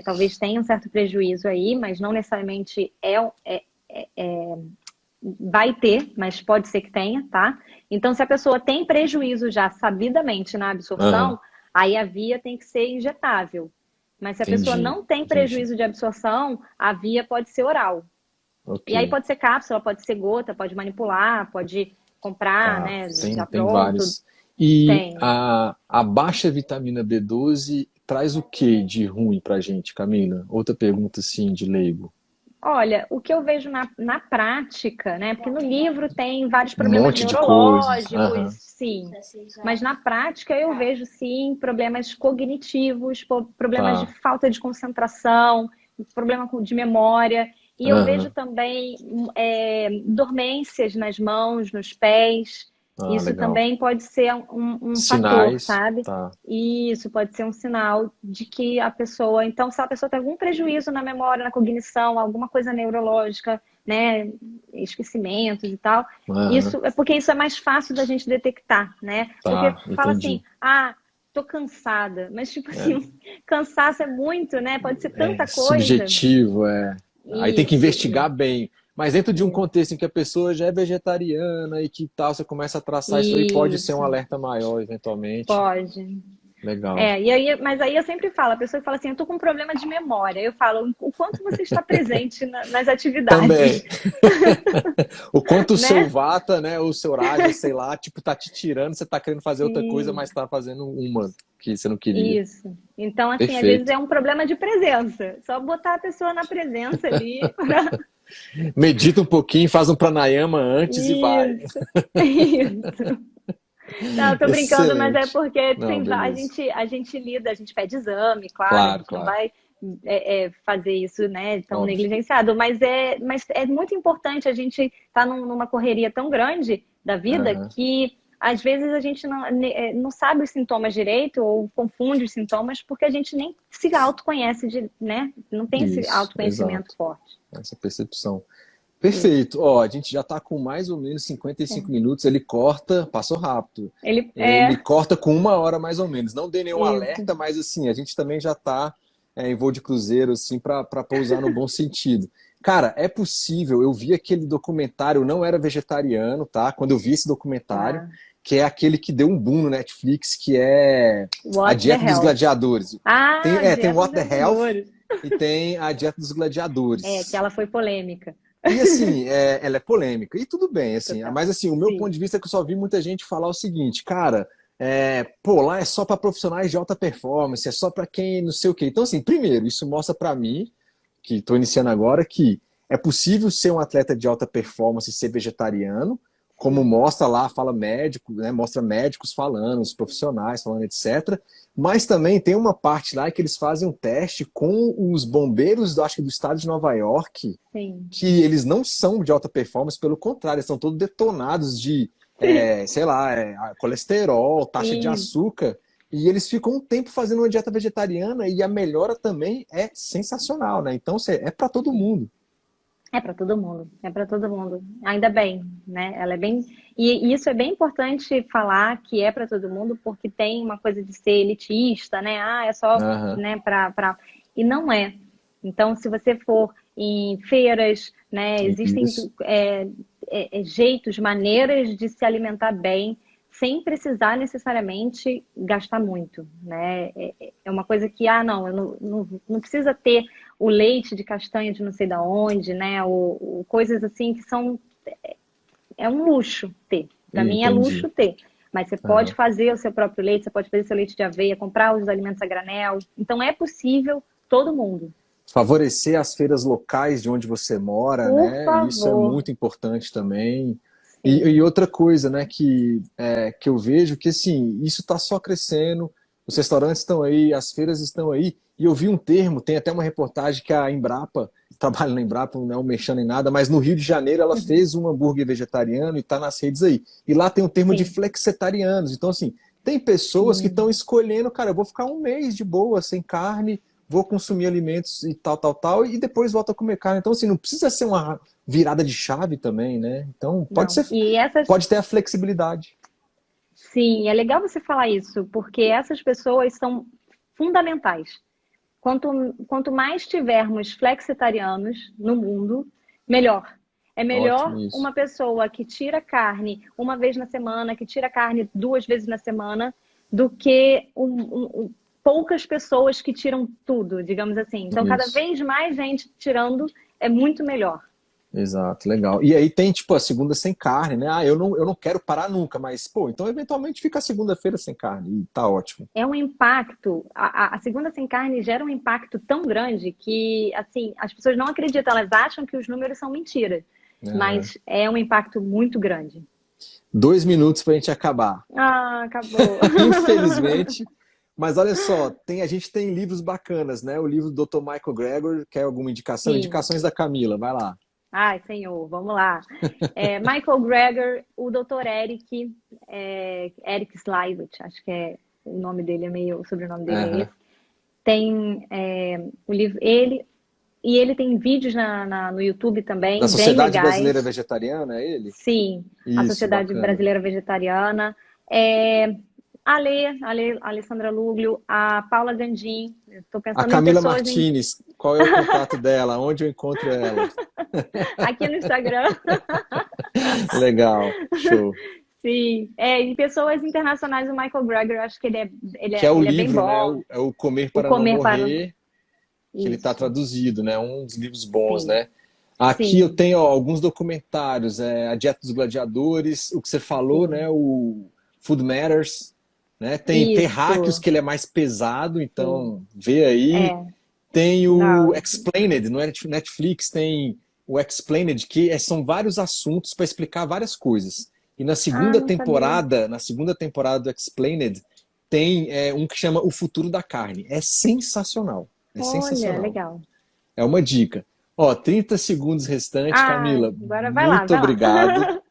Speaker 2: talvez tenha um certo prejuízo aí, mas não necessariamente vai ter, mas pode ser que tenha, tá? Então, se a pessoa tem prejuízo já sabidamente na
Speaker 1: aham,
Speaker 2: absorção, aí a via tem que ser injetável. Mas se a pessoa
Speaker 1: entendi,
Speaker 2: não tem
Speaker 1: entendi.
Speaker 2: prejuízo de absorção, a via pode ser oral.
Speaker 1: Ok,
Speaker 2: E aí pode ser cápsula, pode ser gota, pode manipular, pode comprar,
Speaker 1: tá.
Speaker 2: né,
Speaker 1: Tem,
Speaker 2: já
Speaker 1: tem
Speaker 2: pronto.
Speaker 1: vários. E
Speaker 2: Tem.
Speaker 1: a baixa vitamina B12 traz o que de ruim pra gente, Camila? Outra pergunta, assim, de leigo.
Speaker 2: Olha, o que eu vejo na prática, né? Porque no livro tem vários
Speaker 1: Um
Speaker 2: problemas
Speaker 1: monte de coisas.
Speaker 2: neurológicos,
Speaker 1: Aham.
Speaker 2: sim. Mas na prática eu vejo sim problemas cognitivos, problemas de
Speaker 1: Tá.
Speaker 2: falta de concentração, problema de memória. E eu vejo
Speaker 1: Aham.
Speaker 2: também dormências nas mãos, nos pés.
Speaker 1: Ah,
Speaker 2: Isso
Speaker 1: legal.
Speaker 2: também pode ser um fator,
Speaker 1: Sinais.
Speaker 2: sabe?
Speaker 1: Tá.
Speaker 2: E isso pode ser um sinal de que a pessoa, então, se a pessoa tem algum prejuízo na memória, na cognição, alguma coisa neurológica, né, esquecimentos e tal,
Speaker 1: Aham.
Speaker 2: isso é porque isso é mais fácil da gente detectar, né? Porque
Speaker 1: Tá,
Speaker 2: fala assim,
Speaker 1: entendi.
Speaker 2: ah, tô cansada, mas tipo
Speaker 1: É,
Speaker 2: assim, cansaço é muito, né? Pode ser
Speaker 1: é
Speaker 2: tanta coisa.
Speaker 1: subjetivo, é. Aí tem que
Speaker 2: Isso,
Speaker 1: investigar bem. Mas dentro de um contexto em que a pessoa já é vegetariana e que tal, você começa a traçar isso aí, pode ser um
Speaker 2: isso,
Speaker 1: alerta maior, eventualmente.
Speaker 2: pode.
Speaker 1: Legal.
Speaker 2: Mas aí eu sempre falo, a pessoa fala assim, eu tô com um problema de memória. Eu falo, o quanto você está presente nas atividades,
Speaker 1: Também. O quanto o seu
Speaker 2: né?
Speaker 1: vata, né, ou o seu raja, sei lá, tipo, tá te tirando, você tá querendo fazer outra coisa,
Speaker 2: E,
Speaker 1: mas tá fazendo uma que você não queria.
Speaker 2: isso. Então, assim, às vezes
Speaker 1: Perfeito.
Speaker 2: é um problema de presença. Só botar a pessoa na presença ali.
Speaker 1: Medita um pouquinho, faz um pranayama antes e vai.
Speaker 2: Isso. Isso. Não, eu tô brincando, mas é
Speaker 1: Excelente.
Speaker 2: porque
Speaker 1: Não, beleza.
Speaker 2: a gente lida, a gente pede exame, claro, a
Speaker 1: Claro,
Speaker 2: gente não
Speaker 1: claro.
Speaker 2: vai fazer isso, né, tão
Speaker 1: Óbvio.
Speaker 2: negligenciado, mas é muito importante a gente estar numa correria tão grande da vida
Speaker 1: Aham.
Speaker 2: que às vezes a gente não sabe os sintomas direito ou confunde os sintomas porque a gente nem se autoconhece, né? Não tem esse
Speaker 1: Isso,
Speaker 2: autoconhecimento
Speaker 1: exato.
Speaker 2: forte.
Speaker 1: Essa percepção.
Speaker 2: Isso.
Speaker 1: Perfeito. Ó, a gente já está com mais ou menos 55 minutos. Ele corta, passou rápido.
Speaker 2: Ele
Speaker 1: Ele corta com 1 hora mais ou menos. Não dei nenhum
Speaker 2: isso.
Speaker 1: alerta, mas assim, a gente também já está em voo de cruzeiro, assim, para pousar no bom sentido. Cara, é possível. Eu vi aquele documentário, eu não era vegetariano, tá? Quando eu vi esse documentário,
Speaker 2: Tá.
Speaker 1: que é aquele que deu um boom no Netflix, que é A
Speaker 2: What the
Speaker 1: Dieta dos
Speaker 2: hell?
Speaker 1: Gladiadores.
Speaker 2: Ah,
Speaker 1: Tem
Speaker 2: dieta dos
Speaker 1: What the Health
Speaker 2: gladiadores.
Speaker 1: e tem a Dieta dos
Speaker 2: Que
Speaker 1: Gladiadores.
Speaker 2: ela foi polêmica.
Speaker 1: E assim, ela é polêmica, e tudo bem, assim,
Speaker 2: Total.
Speaker 1: mas assim, o meu ponto
Speaker 2: Sim.
Speaker 1: de vista é que eu só vi muita gente falar o seguinte, cara, pô, lá é só para profissionais de alta performance, é só para quem não sei o quê. Então, assim, primeiro, isso mostra para mim, que estou iniciando agora, que é possível ser um atleta de alta performance e ser vegetariano, como
Speaker 2: Sim.
Speaker 1: mostra lá, fala médico, né, mostra médicos falando, os profissionais falando, etc. Mas também tem uma parte lá que eles fazem um teste com os bombeiros, acho que do estado de Nova York,
Speaker 2: Sim.
Speaker 1: que eles não são de alta performance, pelo contrário, eles estão todos detonados de,
Speaker 2: Sim.
Speaker 1: sei lá, colesterol, taxa de
Speaker 2: Isso.
Speaker 1: açúcar, e eles ficam um tempo fazendo uma dieta vegetariana e a melhora também é sensacional, né? Então, é para todo mundo.
Speaker 2: É para todo mundo, é para todo mundo. Ainda bem, né? Ela é bem. E isso é bem importante falar que é para todo mundo, porque tem uma coisa de ser elitista, né? Ah, é só,
Speaker 1: Aham,
Speaker 2: né, E não é. Então, se você for em feiras, né, existem
Speaker 1: isso.
Speaker 2: jeitos, maneiras de se alimentar bem, sem precisar necessariamente gastar muito, né? É uma coisa que, não, eu não precisa ter o leite de castanha de não sei da onde, né? Coisas assim que são é um luxo ter. Para mim é
Speaker 1: Entendi.
Speaker 2: luxo ter. Mas você pode
Speaker 1: Aham.
Speaker 2: fazer o seu próprio leite, você pode fazer seu leite de aveia, comprar os alimentos a granel. Então é possível todo mundo.
Speaker 1: Favorecer as feiras locais de onde você mora,
Speaker 2: Por
Speaker 1: né? Isso é
Speaker 2: favor.
Speaker 1: muito importante também. E
Speaker 2: Sim.
Speaker 1: outra coisa, né, que eu vejo que assim, isso está só crescendo, os restaurantes estão aí, as feiras estão aí, e eu vi um termo, tem até uma reportagem que a Embrapa, trabalho na Embrapa, não é mexendo em nada, mas no Rio de Janeiro ela
Speaker 2: Uhum.
Speaker 1: fez um hambúrguer vegetariano e está nas redes aí. E lá tem um termo de
Speaker 2: Sim.
Speaker 1: flexitarianos. Então, assim, tem pessoas que estão escolhendo, cara, eu vou ficar um mês de boa, sem carne, vou consumir alimentos e tal, tal, tal, e depois volto a comer carne. Então, assim, não precisa ser uma virada de chave também, né? Então,
Speaker 2: Não. E essas,
Speaker 1: pode ter a flexibilidade.
Speaker 2: sim, é legal você falar isso, porque essas pessoas são fundamentais. Quanto mais tivermos flexitarianos no mundo, melhor. É
Speaker 1: Ótimo
Speaker 2: melhor
Speaker 1: isso.
Speaker 2: uma pessoa que tira carne uma vez na semana, que tira carne 2 vezes na semana, do que poucas pessoas que tiram tudo, digamos assim. Então, cada
Speaker 1: Isso.
Speaker 2: vez mais gente tirando é muito melhor.
Speaker 1: Exato, legal. E aí tem, tipo, a segunda sem carne, né? Ah, eu não quero parar nunca, mas, pô, então eventualmente fica a segunda-feira sem carne e tá ótimo.
Speaker 2: É um impacto, a segunda sem carne gera um impacto tão grande que, assim, as pessoas não acreditam, elas acham que os números são mentira,
Speaker 1: É.
Speaker 2: mas é um impacto muito grande.
Speaker 1: 2 minutos pra gente acabar.
Speaker 2: Ah, acabou.
Speaker 1: Infelizmente. Mas olha só, a gente tem livros bacanas, né? O livro do Dr. Michael Greger, quer alguma indicação?
Speaker 2: Sim.
Speaker 1: Indicações da Camila, vai lá.
Speaker 2: Ai, senhor, vamos lá. Michael Greger, o Dr. Eric, Eric Slavich, acho que é o nome dele, o sobrenome dele é
Speaker 1: Aham.
Speaker 2: esse. Tem o livro, ele tem vídeos no YouTube
Speaker 1: Da
Speaker 2: também, bem
Speaker 1: Sociedade Brasileira
Speaker 2: legais.
Speaker 1: Vegetariana, é ele?
Speaker 2: Sim, a
Speaker 1: Isso,
Speaker 2: Sociedade
Speaker 1: bacana.
Speaker 2: Brasileira Vegetariana. Alessandra Luglio, a Paula Gandim. Estou
Speaker 1: A
Speaker 2: pensando em
Speaker 1: Camila
Speaker 2: pessoas
Speaker 1: Martinez, qual é o contato dela? Onde eu encontro ela?
Speaker 2: aqui no Instagram.
Speaker 1: Legal, show.
Speaker 2: Sim, em pessoas internacionais, o Michael Greger, acho que
Speaker 1: Que é o
Speaker 2: ele é bem
Speaker 1: livro, né?
Speaker 2: bom.
Speaker 1: É o Comer
Speaker 2: O
Speaker 1: para Não
Speaker 2: Comer para...
Speaker 1: Morrer, que ele está
Speaker 2: Isso,
Speaker 1: traduzido, né? Um dos livros bons,
Speaker 2: sim,
Speaker 1: né? Aqui eu
Speaker 2: sim,
Speaker 1: tenho ó, alguns documentários, A Dieta dos Gladiadores, o que você falou, né?
Speaker 2: sim.
Speaker 1: O Food Matters, né? Tem Terráqueos,
Speaker 2: Isso,
Speaker 1: que ele é mais pesado,
Speaker 2: sim.
Speaker 1: então vê aí.
Speaker 2: É,
Speaker 1: Tem o
Speaker 2: não,
Speaker 1: Explained, no Netflix tem o Explained, são vários assuntos para explicar várias coisas. E
Speaker 2: não sabia.
Speaker 1: na segunda temporada do Explained, tem um que chama O Futuro da Carne. É sensacional. É
Speaker 2: Olha,
Speaker 1: sensacional.
Speaker 2: legal.
Speaker 1: É uma dica. Ó, 30 segundos restantes, Camila.
Speaker 2: Agora vai lá,
Speaker 1: Muito
Speaker 2: vai lá.
Speaker 1: obrigado. Uma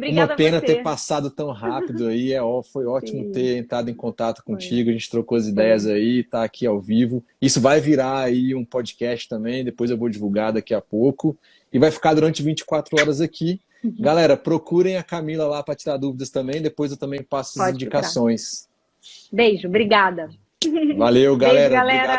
Speaker 2: Obrigada a
Speaker 1: pena ter
Speaker 2: você.
Speaker 1: passado tão rápido aí. Foi ótimo
Speaker 2: Sim,
Speaker 1: ter entrado em contato
Speaker 2: foi,
Speaker 1: contigo. A gente trocou as ideias
Speaker 2: foi.
Speaker 1: aí, tá aqui ao vivo. Isso vai virar aí um podcast também. Depois eu vou divulgar daqui a pouco. E vai ficar durante 24 horas aqui. Galera, procurem a Camila lá para tirar dúvidas também. Depois eu também passo as
Speaker 2: Pode procurar.
Speaker 1: indicações.
Speaker 2: Beijo, obrigada.
Speaker 1: Valeu,
Speaker 2: Beijo,
Speaker 1: galera. Obrigado.
Speaker 2: galera.